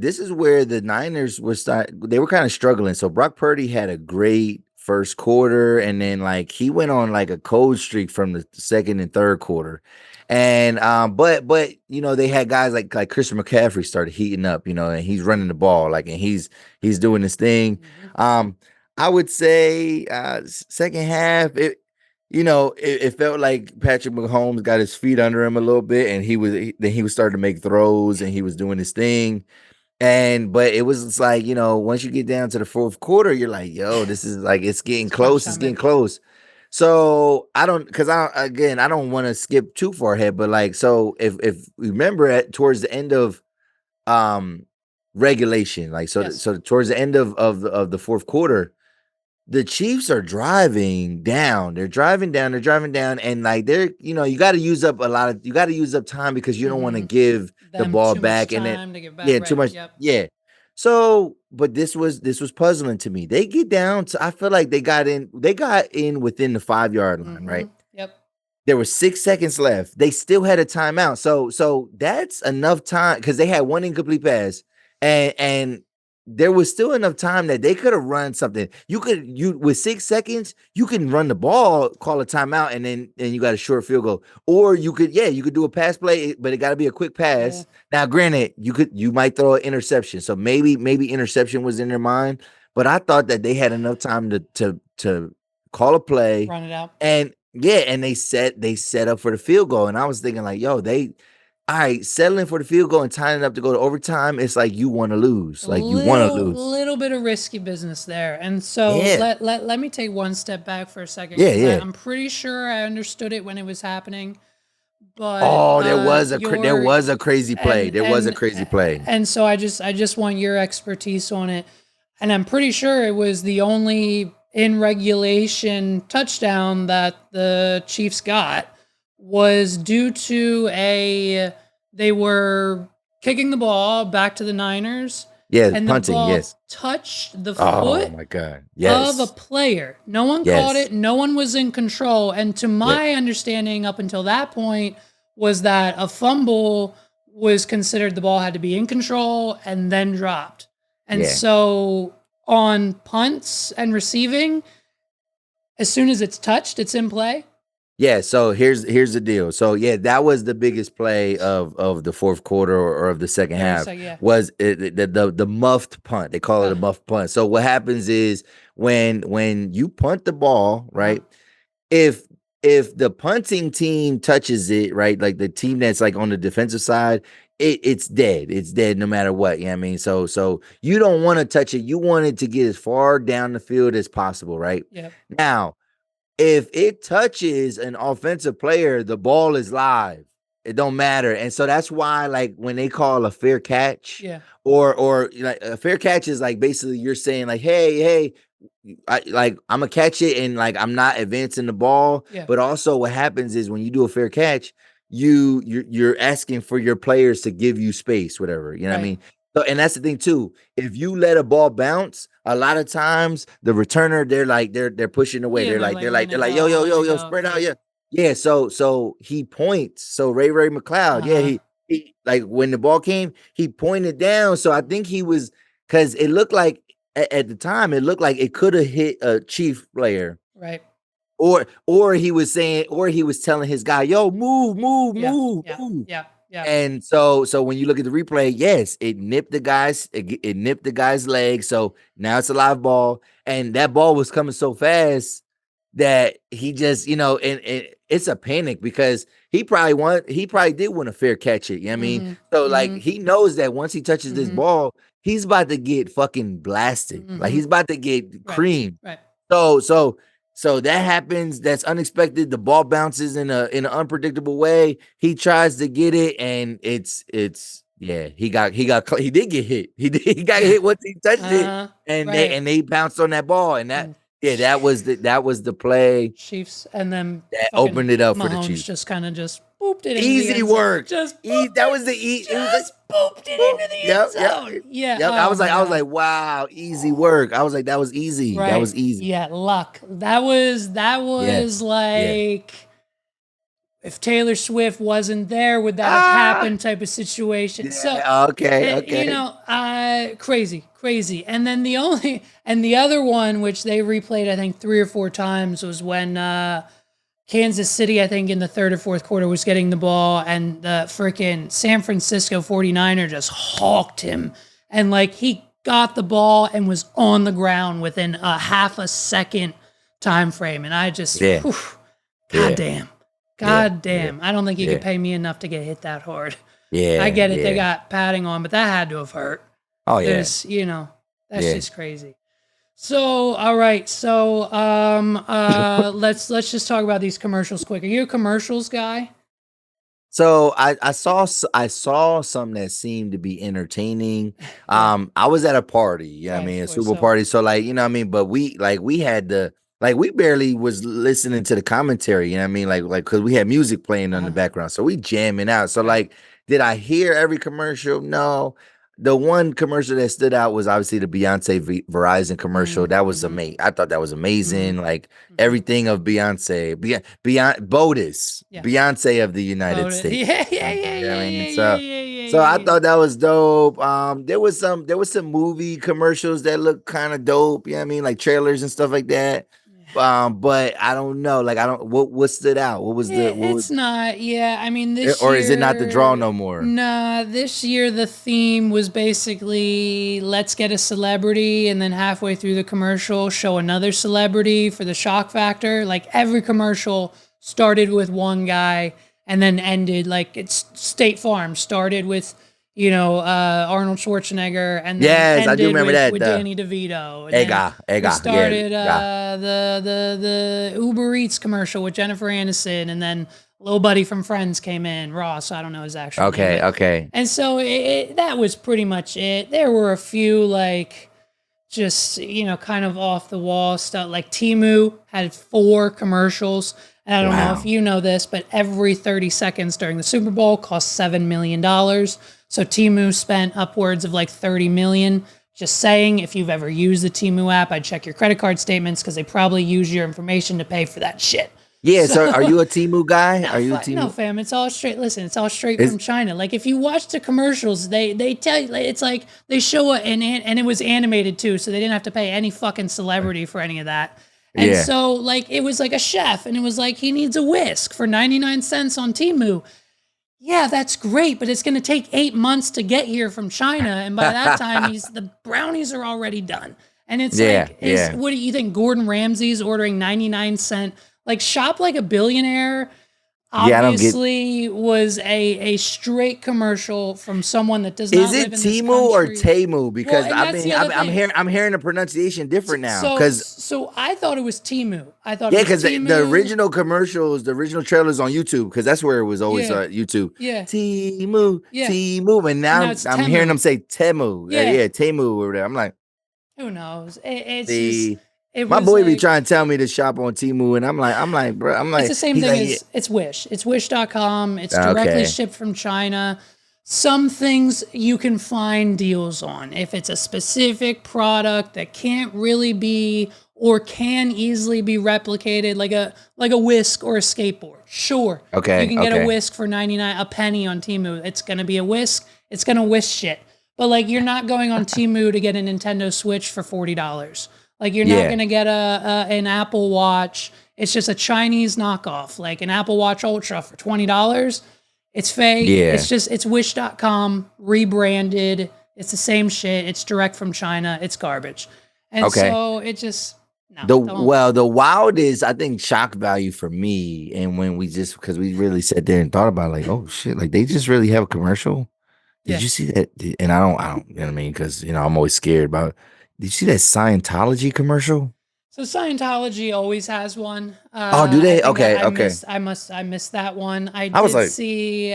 this is where the Niners they were kind of struggling. So Brock Purdy had a great first quarter, and then like he went on like a cold streak from the second and third quarter. And but they had guys like Christian McCaffrey started heating up, and he's running the ball like and he's doing his thing. I would say second half it felt like Patrick Mahomes got his feet under him a little bit, and then he was starting to make throws, and he was doing his thing. But it was like, once you get down to the fourth quarter, you're like, yo, this is like it's getting close, it's getting close. So I don't, because I don't want to skip too far ahead, but like, so if we remember at towards the end of um regulation, like
Yes.
so towards the end of the fourth quarter, the Chiefs are driving down. They're driving down. They're driving down, and like you got to use up you got to use up time because you don't want to give the
Them
ball
too much
back, and then
time to get back.
yeah, too
Right.
much,
Yep.
yeah. So, but this was puzzling to me. They get down to, I feel like they got in within the 5-yard line, right?
Yep.
There were 6 seconds left. They still had a timeout. So that's enough time because they had one incomplete pass, and there was still enough time that they could have run something. You with 6 seconds, you can run the ball, call a timeout, and then you got a short field goal. Or you could do a pass play, but it got to be a quick pass.
Yeah.
Now, granted, you might throw an interception. So maybe interception was in their mind, but I thought that they had enough time to call a play,
Run it out.
and yeah, and they set up for the field goal. And I was thinking like, yo, all right, settling for the field goal and tying it up to go to overtime. It's like you want to lose. Like you want to lose.
Little bit of risky business there. And so
Yeah.
let me take one step back for a second.
Yeah,
'Cause
yeah.
I'm pretty sure I understood it when it was happening. But
Oh, there was a crazy play. There was a crazy play.
And so I just want your expertise on it. And I'm pretty sure it was the only in regulation touchdown that the Chiefs got was due to they were kicking the ball back to the Niners.
Yeah,
And
punting,
the ball
yes.
touched the
Oh
foot
my God.
of
Yes.
a player. No one
Yes.
caught it. No one was in control. And to my understanding, up until that point, was that a fumble was considered the ball had to be in control and then dropped. And
Yeah.
so on punts and receiving, as soon as it's touched, it's in play.
Yeah, so here's the deal. So yeah, that was the biggest play of the fourth quarter or of the second half.
Yeah.
Was the muffed punt. They call it a muffed punt. So what happens is when you punt the ball, right? If the punting team touches it, right, like the team that's like on the defensive side, it's dead. It's dead no matter what. You know what I mean? So you don't want to touch it. You want it to get as far down the field as possible, right?
Yep.
Now, if it touches an offensive player, the ball is live. It don't matter. And so that's why, like, when they call a fair catch,
Yeah.
or like a fair catch is like basically you're saying like, hey, I'm gonna catch it and like I'm not advancing the ball.
Yeah.
But also what happens is when you do a fair catch, you're asking for your players to give you space, whatever. You know what I mean? So, and that's the thing too. If you let a ball bounce, a lot of times the returner, they're pushing away.
Yeah,
they're like, yo, spread out, yeah. Yeah, so he points. So Ray McLeod, he like when the ball came, he pointed down. So I think he was, because it looked like at the time, it looked like it could have hit a Chief player.
Right.
Or he was saying, or he was telling his guy, yo, move.
Yeah.
And so when you look at the replay, yes, it nipped the guy's leg. So now it's a live ball, and that ball was coming so fast that he just, and it's a panic because he probably did want to fair catch it. You know what I mean? So like he knows that once he touches this ball, he's about to get fucking blasted. Like he's about to get creamed.
Right.
So that happens. That's unexpected. The ball bounces in an unpredictable way. He tries to get it, and it's he did get hit. He got hit once he touched it, and they bounced on that ball, and that was the play.
Chiefs, and then
that opened it up for the
Mahomes
Chiefs.
just kind of just booped it.
Easy work. That was the
easy. Just booped it into the end zone. Yeah.
Yep. I was like, wow, easy work. I was like, that was easy.
Right.
That was easy.
Yeah, luck. That was like if Taylor Swift wasn't there, would that have happened type of situation.
Yeah,
so
okay.
Crazy. And then the other one, which they replayed, I think 3 or 4 times, was when Kansas City, I think in the third or fourth quarter, was getting the ball, and the freaking San Francisco 49er just hawked him. And like he got the ball and was on the ground within a half a second time frame. And I just, God damn. I don't think you could pay me enough to get hit that hard.
Yeah.
I get it. They got padding on, but that had to have hurt.
Oh, yeah.
That's just crazy. So, all right. So, let's just talk about these commercials quick. Are you a commercials guy?
So I saw something that seemed to be entertaining.
Yeah.
I was at a party,
Right, of
a
course.
Super Bowl
So,
party. So like, but we had the like we barely was listening to the commentary, like because we had music playing on the background. So we jamming out. So
Right.
like, did I hear every commercial? No. The one commercial that stood out was obviously the Beyonce Verizon commercial. That was amazing. I thought that was amazing. Like everything of Beyonce, Beyonce,
Yeah.
Beyonce of the United
About it.
States.
Yeah,
You
yeah,
know what
yeah,
I
yeah,
mean?
yeah, yeah, yeah,
So
yeah,
I
yeah.
thought that was dope. There was some movie commercials that looked kind of dope. You know what I mean? Like trailers and stuff like that. But I don't know. Like I don't. What stood out? What was the what was?
It's not. Yeah, I mean, this
Or is it not the draw
year,
no more?
nah, this year the theme was basically let's get a celebrity and then halfway through the commercial show another celebrity for the shock factor. Like every commercial started with one guy and then ended like it's State Farm started with Arnold Schwarzenegger and then
Yes, I do
ended
remember
with
that.
with
The
Danny DeVito and then we
Ega, yeah,
started
yeah.
the Uber Eats commercial with Jennifer Aniston, and then Lil Buddy from Friends came in, Ross. I don't know his actual name,
Okay,
but
okay.
and so that was pretty much it. There were a few like just kind of off the wall stuff. Like Timu had 4 commercials. And I don't know if
Wow.
you know this, but every 30 seconds during the Super Bowl cost $7 million. So Timu spent upwards of like 30 million. Just saying, if you've ever used the Timu app, I'd check your credit card statements because they probably use your information to pay for that shit.
Yeah. So are
So
you a Timu guy?
no,
Are you a
no,
Timu?
fam. It's all straight. Listen, it's all straight
Is
from China. Like if you watch the commercials, they tell you it's like they show and it was animated too, so they didn't have to pay any fucking celebrity for any of that. And
yeah.
so like it was like a chef, and it was like he needs a whisk for 99 cents on Temu. Yeah, that's great, but it's going to take 8 months to get here from China, and by that time, the brownies are already done. And it's
Yeah,
like,
yeah.
what do you think? Gordon Ramsay's ordering 99 cent, like shop like a billionaire.
Yeah, I don't get.
Obviously, was a straight commercial from someone that does
Is
not
it
live in this
Timu or
country.
Temu?
Well,
Because
and that's the other thing.
I'm hearing the pronunciation different now.
So I thought it was Timu. I thought it
Yeah,
was
because the
Timu.
original commercials, the original trailers on YouTube, because that's where it was always
Yeah,
YouTube.
yeah,
Timu,
yeah.
Timu, and
And
now
now it's
I'm hearing
Temu.
them say Temu.
Yeah.
Yeah, Temu or whatever. I'm like,
Who knows? It's just
the
it
my
was
boy be
like
trying to tell me to shop on Timu, and bro,
it's the same
he's
thing
like,
as it's Wish. It's wish.com. It's
yeah,
directly
okay,
shipped from China. Some things you can find deals on. If it's a specific product that can't really be or can easily be replicated, like a whisk or a skateboard. Sure. You can get a
okay,
whisk for 99 a penny on Temu. It's gonna be a whisk. It's gonna whisk shit. But like you're not going on Temu to get a Nintendo Switch for $40. Like you're not
yeah,
gonna get an Apple Watch. It's just a Chinese knockoff, like an Apple Watch Ultra for $20. It's fake.
yeah,
It's wish.com rebranded. It's the same shit. It's direct from China. It's garbage. And
okay.
so it just no, don't.
The wild is I think shock value for me, and when we just because we really sat there and thought about like, oh shit, like they just really have a commercial. Did
Yeah.
you see that? And I don't, you know what I mean? Because I'm always scared about. Did you see that Scientology commercial?
So Scientology always has one.
Oh, do
I
they?
think
Okay,
I
okay.
missed. I missed that one.
I was like,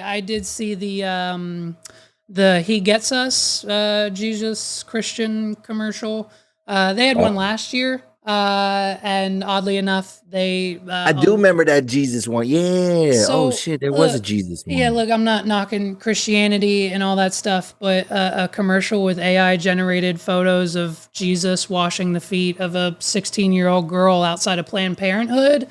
I did see the He Gets Us Jesus Christian commercial. They had one
oh,
last year, and oddly enough, they
I do remember that Jesus one. Yeah. Oh
so,
shit, there was a Jesus
yeah,
one.
look, I'm not knocking Christianity and all that stuff, but a commercial with AI generated photos of Jesus washing the feet of a 16-year-old girl outside of Planned Parenthood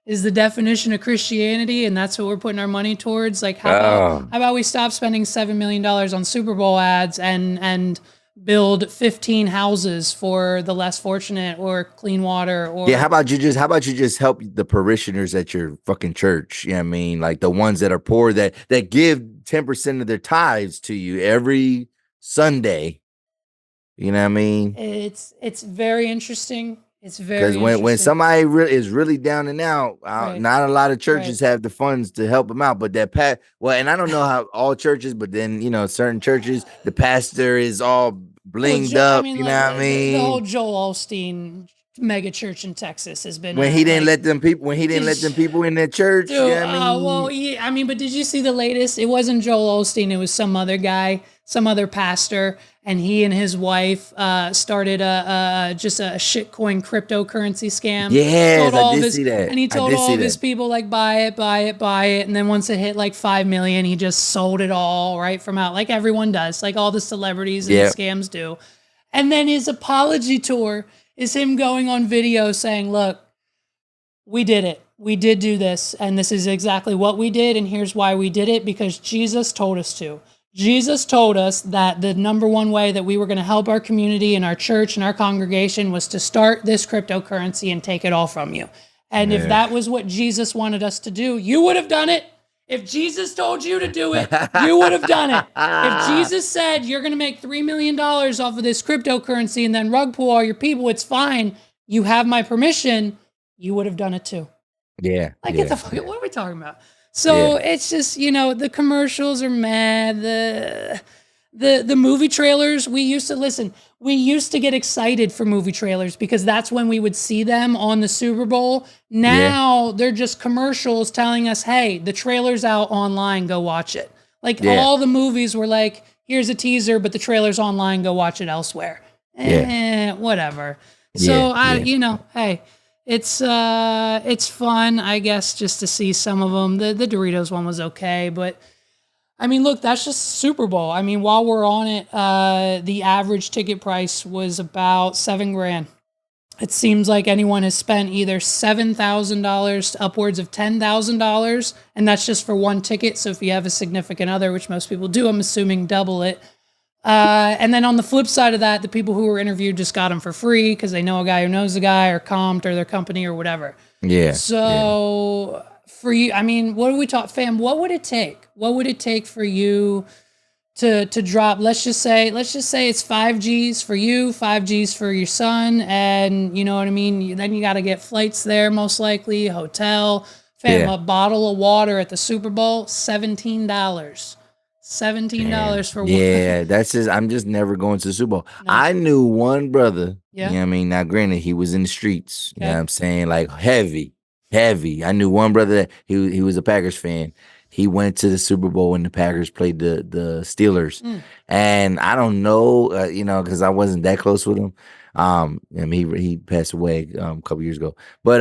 is the definition of Christianity, and that's what we're putting our money towards. Like,
Oh.
how about we stop spending $7 million on Super Bowl ads and build 15 houses for the less fortunate or clean water
Yeah,
or
how about you just help the parishioners at your fucking church? You know what I mean? Like the ones that are poor that give 10% of their tithes to you every Sunday. You know what I mean?
It's very interesting. It's very
Because when
interesting.
somebody is really down and out,
Right.
not a lot of churches
Right.
have the funds to help them out. But and I don't know how all churches, but then certain churches, the pastor is all
Well,
blinged
I
up.
mean,
You know
like
what I
the whole
mean?
Joel Osteen mega church in Texas has been
When he didn't
like.
let them people, in their church,
Dude,
you know what I mean?
well, yeah, I mean, but did you see the latest? It wasn't Joel Osteen. It was some other guy, some other pastor, and he and his wife started just a shitcoin cryptocurrency scam.
Yes,
Told
I
all of
did
his,
see that.
and he
I
told
did
all
see
of his
that.
people like buy it, buy it, buy it, and then once it hit like 5 million, he just sold it all right from out, like everyone does, like all the celebrities and the
Yeah,
scams do. And then his apology tour is him going on video saying, "Look, we did it. We did do this, and this is exactly what we did, and here's why we did it, because Jesus told us to. Jesus told us that the number one way that we were going to help our community and our church and our congregation was to start this cryptocurrency and take it all from you. And if
yeah.
that was what Jesus wanted us to do, you would have done it. If Jesus told you to do it, you would have done it. If Jesus said you're going to make $3 million off of this cryptocurrency and then rug pull all your people, it's fine. You have my permission. You would have done it too.
Yeah,
Like, get the fuck. What are we talking about? So
yeah.
it's just, the commercials are mad. The movie trailers, we used to listen. We used to get excited for movie trailers because that's when we would see them on the Super Bowl. Now they're just commercials telling us, hey, the trailer's out online, go watch it. Like
Yeah.
all the movies were like, here's a teaser, but the trailer's online, go watch it elsewhere. Whatever. So hey, it's fun, I guess, just to see some of them. The Doritos one was okay, but I mean, look, that's just Super Bowl. I mean, while we're on it, the average ticket price was about $7,000. It seems like anyone has spent either $7,000 to upwards of $10,000, and that's just for one ticket. So if you have a significant other, which most people do, I'm assuming double it. And then on the flip side of that, the people who were interviewed just got them for free because they know a guy who knows a guy or comped or their company or whatever.
Yeah.
So for you, I mean, what do we talk, fam? What would it take? What would it take for you to drop? Let's just say it's 5Gs for you, 5Gs for your son, and you know what I mean. Then you got to get flights there, most likely, hotel. Fam, a bottle of water at the Super Bowl, $17. $17 for one.
Yeah, that's just I'm just never going to the Super Bowl.
No.
I knew one brother,
Yeah.
you know what I mean? Now granted, he was in the streets, you know
Okay.
what I'm saying? Like heavy. I knew one brother that he was a Packers fan. He went to the Super Bowl when the Packers played the Steelers. And I don't know, because I wasn't that close with him. I mean, he passed away a couple years ago. But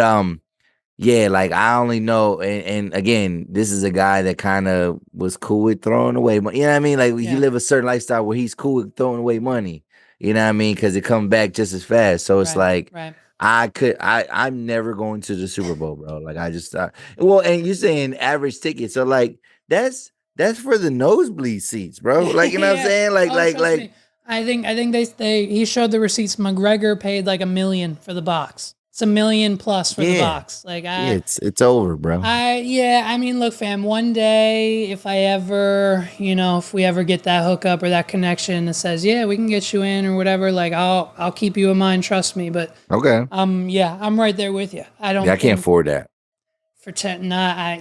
yeah, like I only know, and again, this is a guy that kind of was cool with throwing away money. You know what I mean? Like he live a certain lifestyle where he's cool with throwing away money. You know what I mean? Because it comes back just as fast. So it's like
Right.
I'm never going to the Super Bowl, bro. Like I just well, and you're saying average ticket, so like that's for the nosebleed seats, bro. Like you know what I'm saying? Like
Trust me. I think he showed the receipts. McGregor paid like $1 million for the box. It's $1 million plus for the box. Like
it's over, bro.
I mean, look, fam, one day if I ever, if we ever get that hookup or that connection that says, yeah, we can get you in or whatever, like I'll keep you in mind, trust me. But
Okay.
I'm right there with you. I don't.
Yeah, I can't afford that.
For 10, not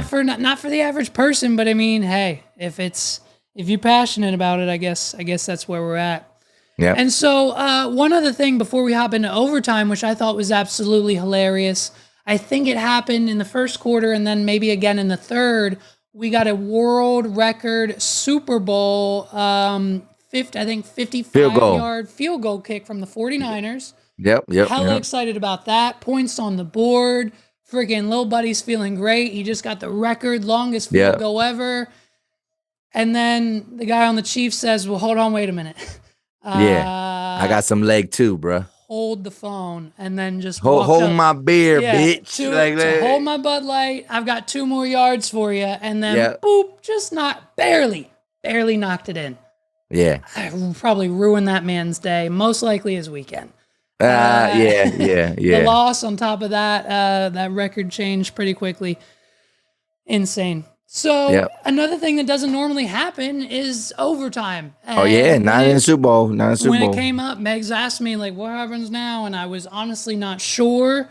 for the average person. But I mean, hey, if you're passionate about it, I guess that's where we're at.
Yeah.
And so one other thing before we hop into overtime, which I thought was absolutely hilarious. I think it happened in the first quarter and then maybe again in the third. We got a world record Super Bowl 55-yard field goal kick from the 49ers.
Yep.
Hella excited about that. Points on the board. Freaking Lil Buddy's feeling great. He just got the record longest field goal ever. And then the guy on the Chiefs says, well, hold on, wait a minute.
I got some leg too, bro.
Hold the phone and then just
hold my beer, bitch.
To hold my Bud Light. I've got 2 more yards for you, and then boop, just barely knocked it in.
Yeah,
I probably ruined that man's day. Most likely his weekend.
Yeah.
The loss on top of that, that record changed pretty quickly. Insane. So
Yep.
another thing that doesn't normally happen is overtime.
Oh yeah,
And
not in the Super Bowl. Not in the Super
when it
Bowl.
came up, Megs asked me like, "What happens now?" And I was honestly not sure.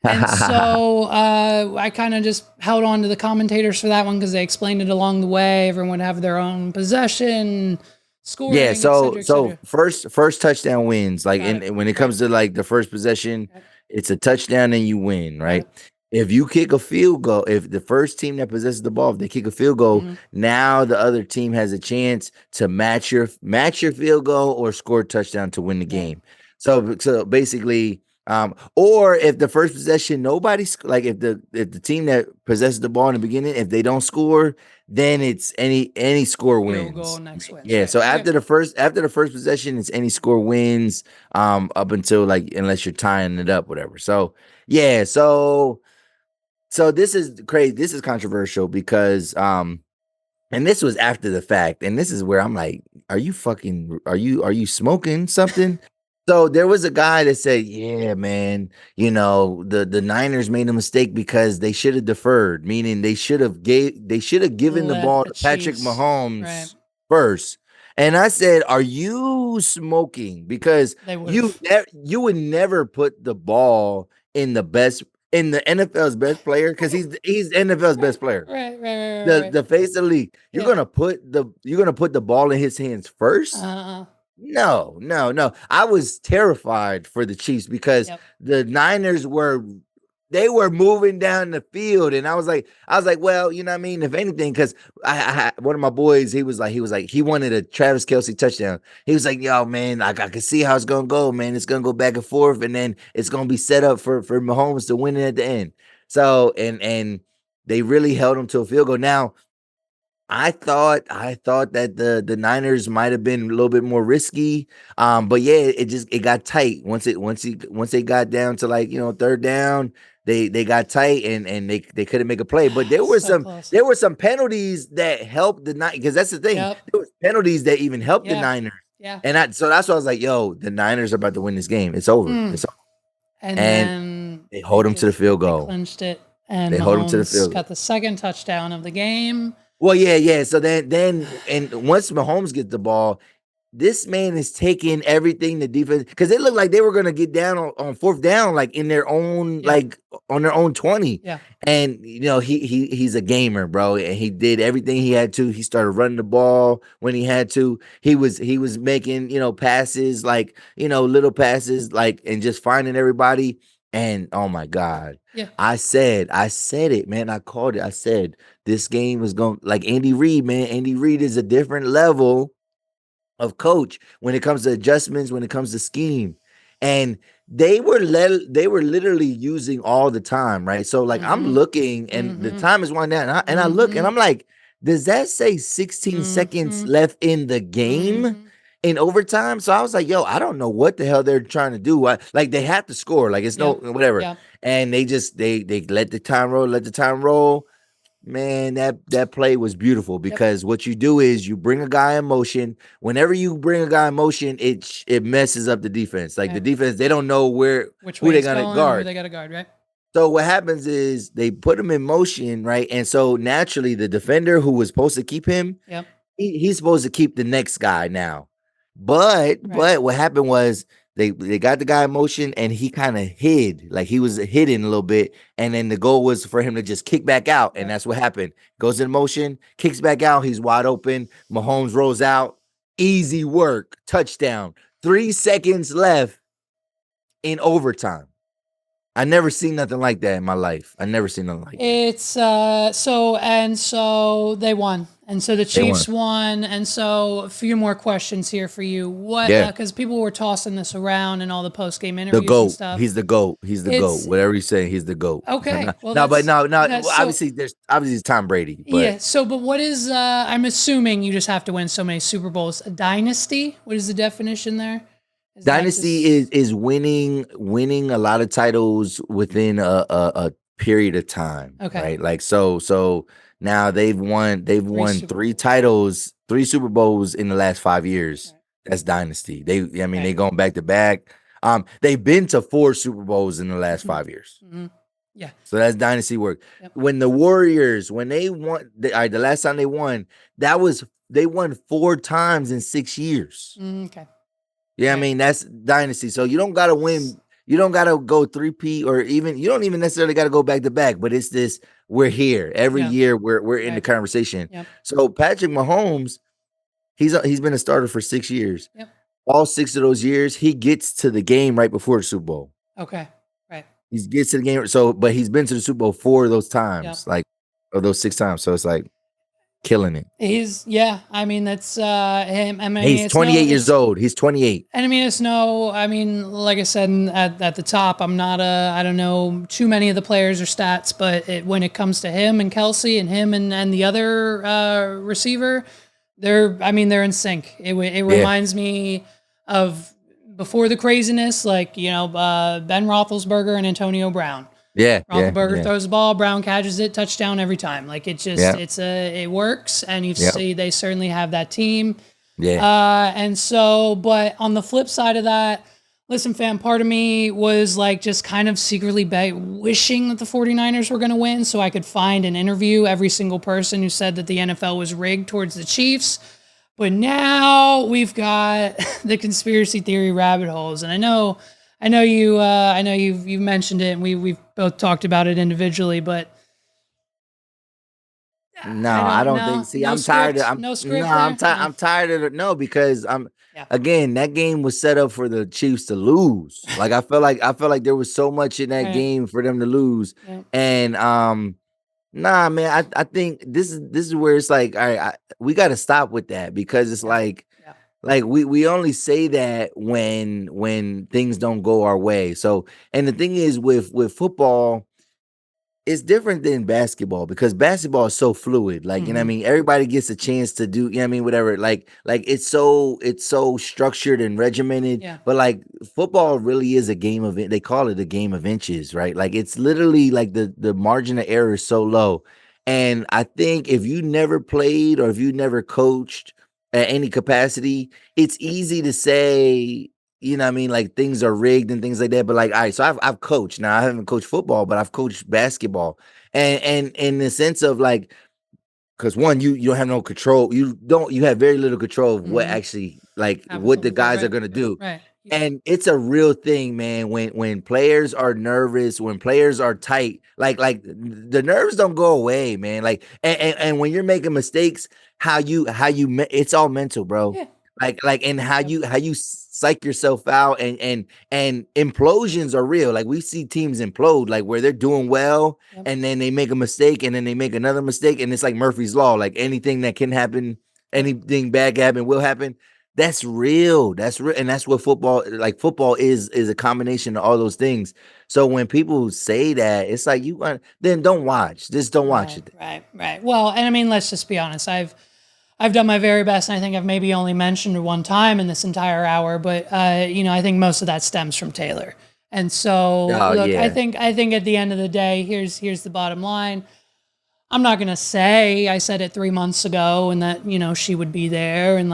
And so I kind of just held on to the commentators for that one because they explained it along the way. Everyone would have their own possession,
Yeah,
scoring, et
so
cetera, et
so
cetera.
first touchdown wins. Like
Got it.
and when it
Right.
comes to like the first possession,
Right.
it's a touchdown and you win,
Got
right?
it.
If you kick a field goal, if the first team that possesses the ball, if they kick a field goal,
Mm-hmm.
now the other team has a chance to match your field goal or score a touchdown to win the
Right.
game. So basically, or if the first possession like if the team that possesses the ball in the beginning, if they don't score, then it's any score
Field goal,
wins.
next wins.
Yeah.
Right.
So
Okay.
after the first possession, it's any score wins. Up until like unless you're tying it up, whatever. So yeah. So this is crazy. This is controversial because and this was after the fact, and this is where I'm like, are you smoking something? So there was a guy that said, "Yeah, man, the Niners made a mistake because they should have deferred, meaning they should have given the
Let
ball
the
to Patrick
Chiefs. Right.
Mahomes first." And I said, "Are you smoking? Because
They would
you
have.
you would never put the ball in the NFL's best player because he's NFL's
Right.
best player."
Right. Right. Right. Right.
The
Right.
the face of the league. You're
Yeah.
gonna put the ball in his hands first?
Uh.
No, no, no. I was terrified for the Chiefs because
Yep.
the Niners were moving down the field, and I was like, well, you know what I mean. If anything, because one of my boys, he wanted a Travis Kelce touchdown. He was like, yo, man, like I can see how it's gonna go, man. It's gonna go back and forth, and then it's gonna be set up for Mahomes to win it at the end. So and they really held him to a field goal. Now I thought that the Niners might have been a little bit more risky. But yeah, it got tight once they got down to like, third down, they got tight and they couldn't make a play. But there were
So
some
close.
there were some penalties that helped the Niners because that's the thing.
Yep.
There was penalties that even helped the
Yeah.
Niners.
Yeah.
So that's why I was like, yo, the Niners are about to win this game. It's over.
Mm.
It's over.
And
And
then
they hold them to the field
they
goal.
clinched it, and
They hold them to the
Mahomes
field
got
goal.
the second touchdown of the game.
Well, yeah. So and once Mahomes gets the ball, this man is taking everything the defense because it looked like they were gonna get down on fourth down, like in their own,
Yeah.
like on their own 20.
Yeah.
And he's a gamer, bro. And he did everything he had to. He started running the ball when he had to. He was making, passes, like, little passes, like, and just finding everybody. And oh my God.
Yeah.
I said it, man. I called it. I said this game was going like Andy Reid, man. Andy Reid is a different level of coach when it comes to adjustments, when it comes to scheme. And they were literally using all the time, right? So like I'm
Mm-hmm.
looking and the
Mm-hmm.
time is winding down, and I look and I'm like, does that say 16 seconds
Mm-hmm.
left in the game
Mm-hmm.
in overtime? So I was like, yo, I don't know what the hell they're trying to do. Like they have to score, like it's no
Yeah.
whatever.
Yeah.
And they let the time roll. Man, that play was beautiful
Yep.
because what you do is you bring a guy in motion. Whenever you bring a guy in motion, it messes up the defense. Like the
Right.
defense, they don't know
Which
who
way
they're
it's
gonna
going, who
guard.
they got to guard, right?
So what happens is they put him in motion, right? And so naturally, the defender who was supposed to keep him,
Yep.
he's supposed to keep the next guy now. But
Right.
what happened was they got the guy in motion and he kind of hid, like he was hidden a little bit. And then the goal was for him to just kick back out. And
Yep.
that's what happened. Goes in motion, kicks back out, he's wide open. Mahomes rolls out. Easy work, touchdown. 3 seconds left in overtime. I never seen nothing like that in my life. I never seen nothing like that.
It's so they won, and so the
They won.
Chiefs won, and so a few more questions here for you. What?
Yeah.
Because people were tossing this around in all the post game
The
interviews and
GOAT.
stuff.
He's the GOAT. He's the
It's
GOAT. Whatever he's saying, he's the GOAT.
okay. Well,
No, but no.
that's
Well,
so
obviously, it's Tom Brady. But
yeah. So, but what is? I'm assuming you just have to win so many Super Bowls. A dynasty? What is the definition there? Is that
dynasty
just
is winning a lot of titles within a period of time,
okay?
right? Like so now they've won
Super
three
Bowls.
titles, three Super Bowls in the last 5 years.
Right.
That's dynasty. I mean,
Right.
they going back to back. They've been to 4 Super Bowls in the last 5 years.
Mhm. Yeah.
So that's dynasty work.
Yep.
When the Warriors, when they won, the last time they won, they won 4 times in 6 years.
Okay.
Yeah, I
Right.
mean that's dynasty. So you don't gotta win. You don't gotta go 3P or even you don't even necessarily gotta go back to back. But it's this: we're here every
Yeah.
year. We're in the
Right.
conversation.
Yep.
So Patrick Mahomes, he's been a starter for 6 years.
Yep.
All 6 of those years, he gets to the game right before the Super Bowl.
Okay. Right.
He gets to the game. So, but he's been to the Super Bowl 4 of those times,
Yep.
like of those 6 times. So it's like killing it.
I mean, that's him. I mean,
He's 28 years old. He's 28.
And I mean, like I said at the top, I don't know too many of the players or stats, but when it comes to him and Kelsey and him and the other receiver, they're in sync. It reminds me of before the craziness, like, Ben Roethlisberger and Antonio Brown.
Yeah.
Roethlisberger throws the ball, Brown catches it, touchdown every time. Like it works, and you see they certainly have that team.
Yeah.
And so, but on the flip side of that, listen, fam, part of me was like just kind of secretly wishing that the 49ers were going to win so I could find and interview every single person who said that the NFL was rigged towards the Chiefs. But now we've got the conspiracy theory rabbit holes. And I know you've mentioned it and we've both talked about it individually, but
No, I don't think. See,
no
I'm tired
script,
of.
no script there?
I'm tired of it. No, because
Yeah.
again, that game was set up for the Chiefs to lose. Like I felt like there was so much in that
Right.
game for them to lose.
Yeah.
And nah, man, I think this is where it's like, all right, we got to stop with that because it's like we only say that when things don't go our way. So, and the thing is with football, it's different than basketball because basketball is so fluid. Like, you know what I mean? Everybody gets a chance to do, you know what I mean, whatever. Like it's so structured and regimented.
Yeah.
But like football really is a game of it. They call it a game of inches, right? Like it's literally like the margin of error is so low. And I think if you never played or if you never coached at any capacity, it's easy to say, you know what I mean, like things are rigged and things like that. But like, all right, so I've coached. Now I haven't coached football, but I've coached basketball. And in the sense of like, because one, you don't have no control. You have very little control of what actually like
Happens
what
on
the
the court,
guys are
right.
gonna do.
Right.
And it's a real thing, man. When players are nervous, when players are tight, like the nerves don't go away, man. Like and when you're making mistakes, it's all mental, bro.
Yeah.
Like and how you psych yourself out and implosions are real. Like we see teams implode, like where they're doing well and then they make a mistake and then they make another mistake and it's like Murphy's law. Like anything that can happen, anything bad can happen will happen. That's real. That's real, and that's what football is a combination of all those things. So when people say that, it's like then don't watch. Just don't watch it.
Right. Well, and I mean, let's just be honest. I've done my very best, and I think I've maybe only mentioned it one time in this entire hour, but I think most of that stems from Taylor. And so, look,
yeah.
I think at the end of the day, here's the bottom line. I'm not gonna say I said it 3 months ago and that she would be there and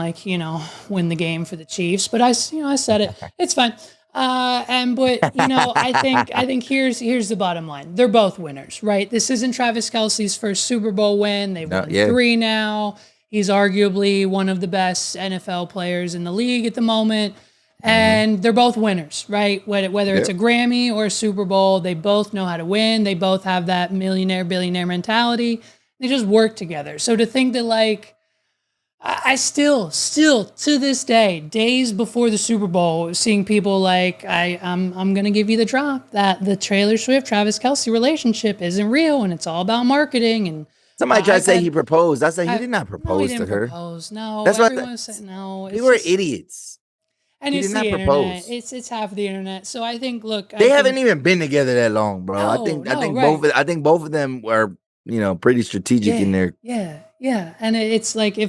win the game for the Chiefs, but I said it. It's fine. But I think here's the bottom line. They're both winners, right? This isn't Travis Kelce's first Super Bowl win. They've won 3 now. He's arguably one of the best NFL players in the league at the moment. And they're both winners, right? Whether it's a Grammy or a Super Bowl, they both know how to win. They both have that millionaire, billionaire mentality. They just work together. So to think that I still to this day, days before the Super Bowl, seeing people like I'm gonna give you the drop that the Taylor Swift Travis Kelce relationship isn't real and it's all about marketing and
Somebody tried to say he proposed. I said he did not propose
no, he didn't
to her.
propose. No,
That's what
everyone said no.
People are idiots.
And
He
it's
did
the
not
internet.
propose.
It's half the internet. So I think, look,
They haven't even been together that long, bro.
No,
I think
right.
I think both of them are pretty strategic in their.
Yeah. And it's like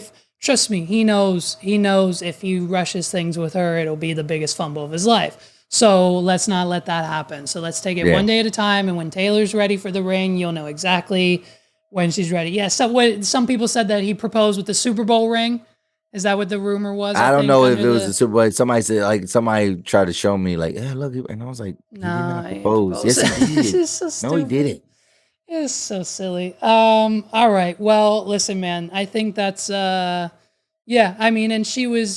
trust me, he knows if he rushes things with her, it'll be the biggest fumble of his life. So let's not let that happen. So let's take it one day at a time. And when Taylor's ready for the ring, you'll know exactly when she's ready. Yeah. So some people said that he proposed with the Super Bowl ring. Is that what the rumor was?
I don't
think
know if
under
it was
the
a Super Bowl. Somebody said like somebody tried to show me like, yeah, look, and I was like, he did
nah,
not
he
propose. Yes, he
proposed. It's
did.
just so
No, he
stupid.
didn't.
It's so silly. All right. Well, listen, man. I think that's yeah. I mean, and she was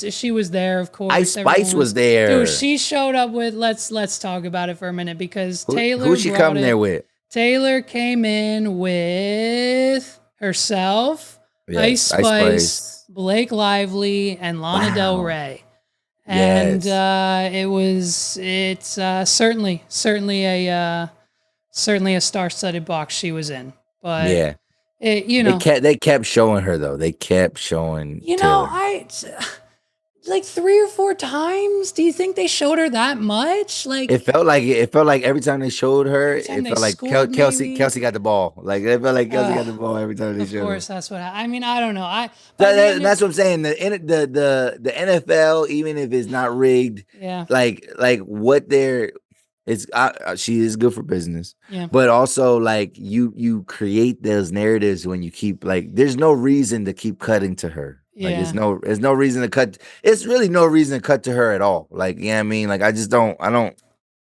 there, of course.
Ice
Everyone
Spice was there.
Dude, she showed up with. Let's talk about it for a minute because Taylor
Who she
brought
come
it.
there with?
Taylor came in with herself,
Yes,
Ice Spice, Blake Lively, and Lana Del
Wow.
Rey. And
Yes.
it's certainly a star-studded box she was in. But
Yeah.
it,
They kept showing her though. They kept showing Taylor.
like 3 or 4 times. Do you think they showed her that much? Like
It felt like every time they showed her,
every time
it
they
felt like
scored, maybe?
Kelsey got the ball. Like it felt like Kelsey got the ball every time they
Of
showed
course,
her.
that's what I mean. I don't know. But at the end
That's what I'm saying. The NFL, even if it's not rigged,
yeah,
like what they're it's she is good for business.
yeah.
But also like you create those narratives when you keep like there's no reason to keep cutting to her. Like
Yeah.
there's no reason to cut. It's really no reason to cut to her at all. Like, you know what I mean? Like I don't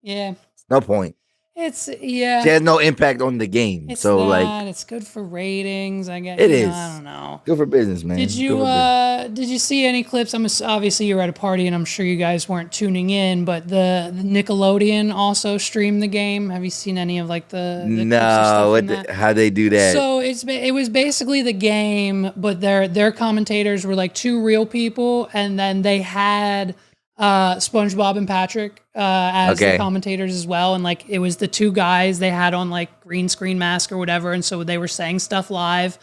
Yeah.
no point.
It's
She has no impact on the game.
It's
so like
it's good for ratings. I guess
it
I
is
don't know.
good for business, man.
Did you
Good for business.
did you see any clips? Obviously you were at a party, and I'm sure you guys weren't tuning in. But the Nickelodeon also streamed the game. Have you seen any of like the clips and stuff
No,
from that?
how they do that?
So it was basically the game, but their commentators were like 2 real people, and then they had SpongeBob and Patrick as the
Okay.
commentators as well, and like it was the 2 guys they had on like green screen mask or whatever, and so they were saying stuff live.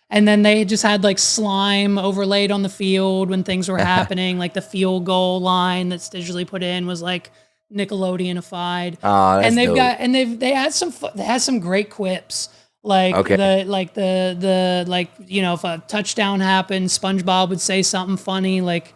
And then they just had like slime overlaid on the field when things were happening, like the field goal line that's digitally put in was like Nickelodeonified.
Oh, that's
And they've
dope.
got and they had some great quips. Like
Okay.
the if a touchdown happened, SpongeBob would say something funny like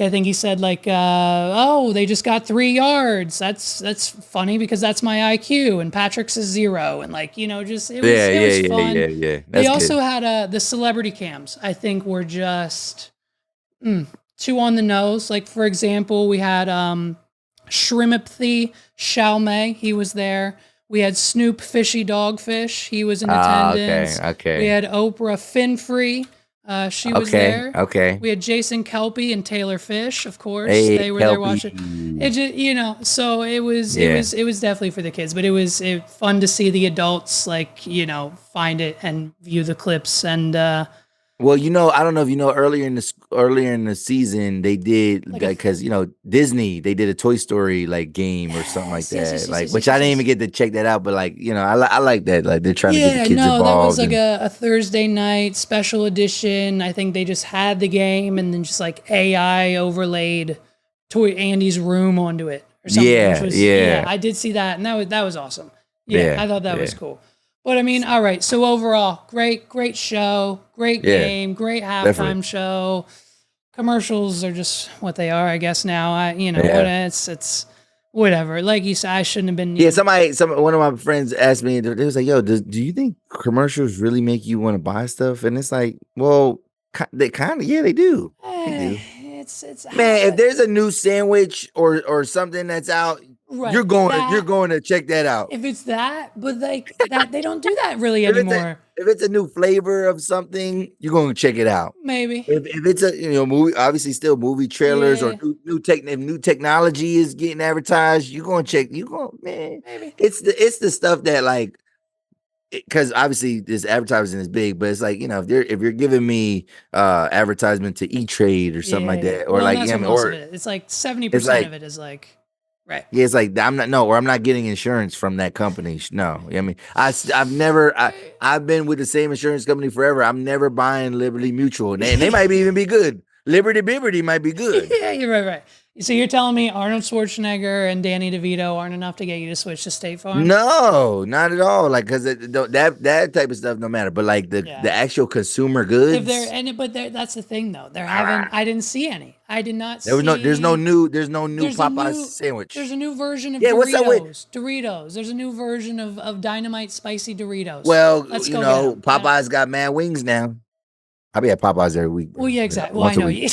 I think he said like oh, they just got 3 yards. That's funny because that's my IQ, and Patrick's is 0, and like just it was fun.
Yeah.
They
That's
also
good.
had the celebrity cams. I think were just too on the nose. Like for example, we had Shrimpthy Chalmay. He was there. We had Snoop Fishy Dogfish. He was in attendance.
Okay.
We had Oprah Finfree. She was there.
Okay.
We had Jason Kelpie and Taylor Fish, of course.
Hey,
They were there watching.
Kelpie.
It just so it was
Yeah.
it was definitely for the kids, but it was fun to see the adults like find it and view the clips and
Well, I don't know if you know earlier in the season they did because Disney they did a Toy Story like game or something like
yes,
that, which I didn't even get to check that out, but like I like that, like they're trying to get the kids
no, that was
involved.
like a Thursday night special edition. I think they just had the game and then just like AI overlaid Toy Andy's room onto it or something.
Yeah,
Which was,
yeah.
I did see that, and that was awesome. Yeah,
Yeah,
I thought that was
yeah.
cool. But I mean, all right. So overall, great show, great
Yeah,
game, great halftime
definitely.
show. Commercials are just what they are, I guess. Now,
Yeah.
it's whatever. Like you said, I shouldn't have been.
Yeah, one of my friends asked me, they was like, "Yo, do you think commercials really make you want to buy stuff?" And it's like, well, they kind of, yeah, they do. They do.
It's
Man, if there's a new sandwich or something that's out,
right,
you're going to check that out.
if it's that, but like that, they don't do that really
If
anymore.
it's a new flavor of something, you're going to check it out.
Maybe.
If it's a movie, obviously still movie trailers or
Yeah.
if new technology is getting advertised, you're going to check. You going, man.
Maybe.
It's the stuff that like, because obviously this advertising is big, but it's like if you're giving me advertisement to E-Trade or something like that, or
well,
like
that's what most of it. It's like 70% of it is like right.
yeah, it's like I'm not getting insurance from that company. No, I mean I've been with the same insurance company forever. I'm never buying Liberty Mutual, and they might even be good. Liberty might be good.
Yeah, you're right. So you're telling me Arnold Schwarzenegger and Danny DeVito aren't enough to get you to switch to State Farm?
No, not at all. Like because that type of stuff no matter. But like the actual consumer goods.
That's the thing though. I didn't see any. I did not see.
There's no new Popeyes sandwich.
There's a new version of
Yeah,
Doritos.
what's that with?
Doritos. There's a new version of Dynamite Spicy Doritos.
Well,
Let's go get 'em.
Popeyes got mad wings now. I be at Popeyes every week. Bro.
Well, yeah, exactly. Well,
Once
I
a
know
week.
you.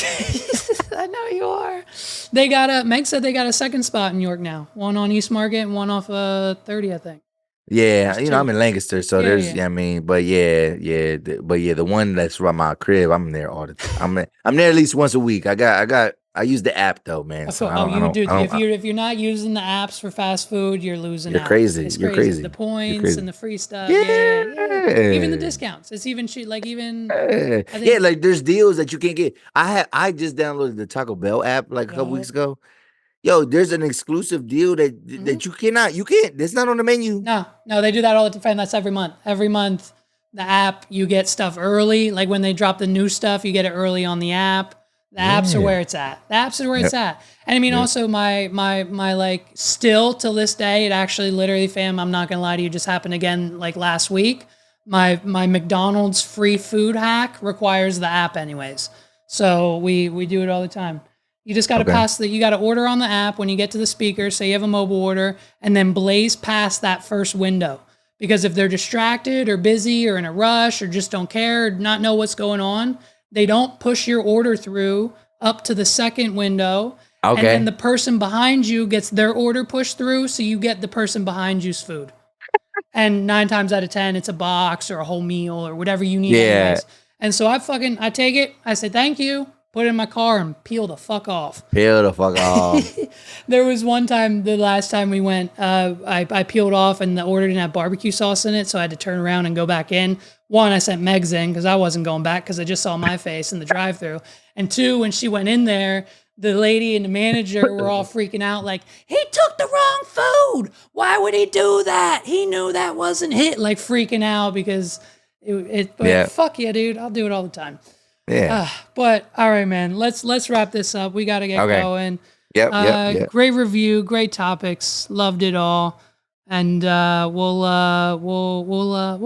I know you are. They got Meg said they got a second spot in York now. One on East Market and one off 30, I think.
Yeah,
There's
you know,
two.
I'm in Lancaster, so
Yeah,
there's,
yeah.
yeah, I mean, but the one that's around my crib, I'm there all the time. I'm there at least once a week. I use the app though, man. So I
You
don't,
do.
I don't.
If you're not using the apps for fast food, you're losing
You're
out.
crazy.
It's
You're
crazy.
crazy.
The
You're
points and
crazy.
the free stuff. Yeah, yeah. Even the
Yeah.
discounts. It's even shit. Like even
Yeah.
I
Yeah,
think.
like there's deals that you can't get. I just downloaded the Taco Bell app like a couple
Yo.
weeks ago. Yo, there's an exclusive deal that you can't. It's not on the menu.
No, they do that all the time. That's every month. Every month, the app you get stuff early. Like when they drop the new stuff, you get it early on the app. The apps are
Yeah.
where it's at. The apps are where it's
Yep.
at. And I mean,
Yep.
also my like still to this day, it actually literally, fam, I'm not gonna lie to you, just happened again like last week. My McDonald's free food hack requires the app anyways. So we do it all the time. You just got to
Okay.
you got to order on the app when you get to the speaker, say you have a mobile order, and then blaze past that first window. Because if they're distracted or busy or in a rush or just don't care or not know what's going on, they don't push your order through up to the second window. And then
Okay.
the person behind you gets their order pushed through, so you get the person behind you's food. And 9 times out of 10, it's a box or a whole meal or whatever you need
Yeah.
anyways. And so I take it, I say thank you, put it in my car and peel the fuck off.
Peel the fuck off.
There was one time, the last time we went, I peeled off and the order didn't have barbecue sauce in it, so I had to turn around and go back in. One, I sent Megs in because I wasn't going back because I just saw my face in the drive-thru. And two, when she went in there, the lady and the manager were all freaking out like, he took the wrong food. Why would he do that? He knew that wasn't hit. Like freaking out because but
Yeah.
fuck yeah, dude. I'll do it all the time.
Yeah.
But all right, man, let's wrap this up. We got to get
Okay.
going.
Yep.
Great review, great topics, loved it all, and we'll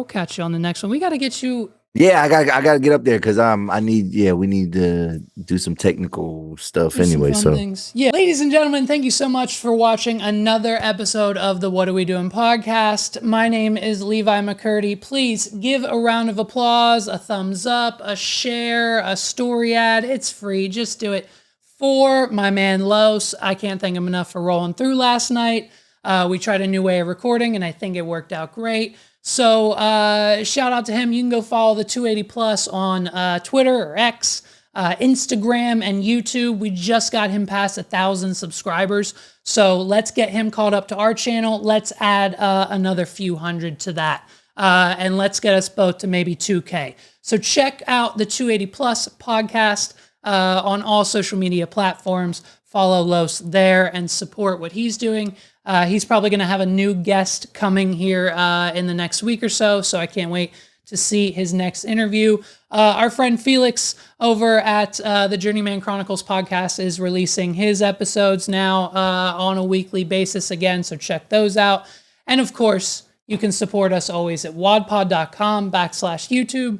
catch you on the next one. We got to get you.
Yeah, I gotta get up there because we need to do some technical stuff
Do some
anyway.
fun
So
things. Yeah, ladies and gentlemen, thank you so much for watching another episode of the What Are We Doing podcast. My name is Levi McCurdy. Please give a round of applause, a thumbs up, a share, a story ad. It's free. Just do it. For my man Los, I can't thank him enough for rolling through last night. We tried a new way of recording, and I think it worked out great. So shout out to him. You can go follow the 280 Plus on Twitter or X, Instagram, and YouTube. We just got him past 1,000 subscribers. So let's get him caught up to our channel. Let's add another few hundred to that. And let's get us both to maybe 2K. So check out the 280 Plus podcast on all social media platforms. Follow Los there and support what he's doing. He's probably going to have a new guest coming here in the next week or so, so I can't wait to see his next interview. Our friend Felix over at the Journeyman Chronicles podcast is releasing his episodes now on a weekly basis again, so check those out. And of course, you can support us always at wadpod.com/YouTube,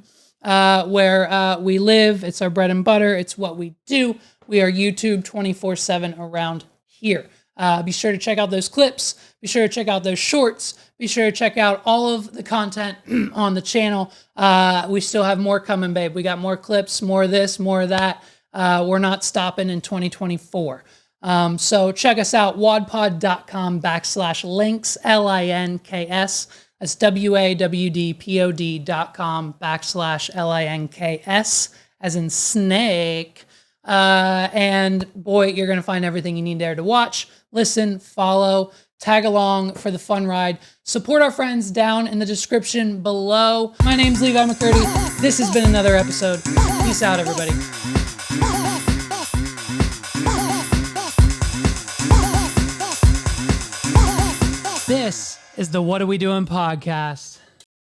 where we live. It's our bread and butter. It's what we do. We are YouTube 24/7 around here. Be sure to check out those clips. Be sure to check out those shorts. Be sure to check out all of the content on the channel. We still have more coming, babe. We got more clips, more of this, more of that. We're not stopping in 2024. So check us out, wadpod.com/links, LINKS. That's WAWDPOD.com/LINKS, as in snake. And boy, you're going to find everything you need there to watch, listen, follow, tag along for the fun ride. Support our friends down in the description below. My name's Levi McCurdy. This has been another episode. Peace out, everybody. This is the What Are We Doing podcast.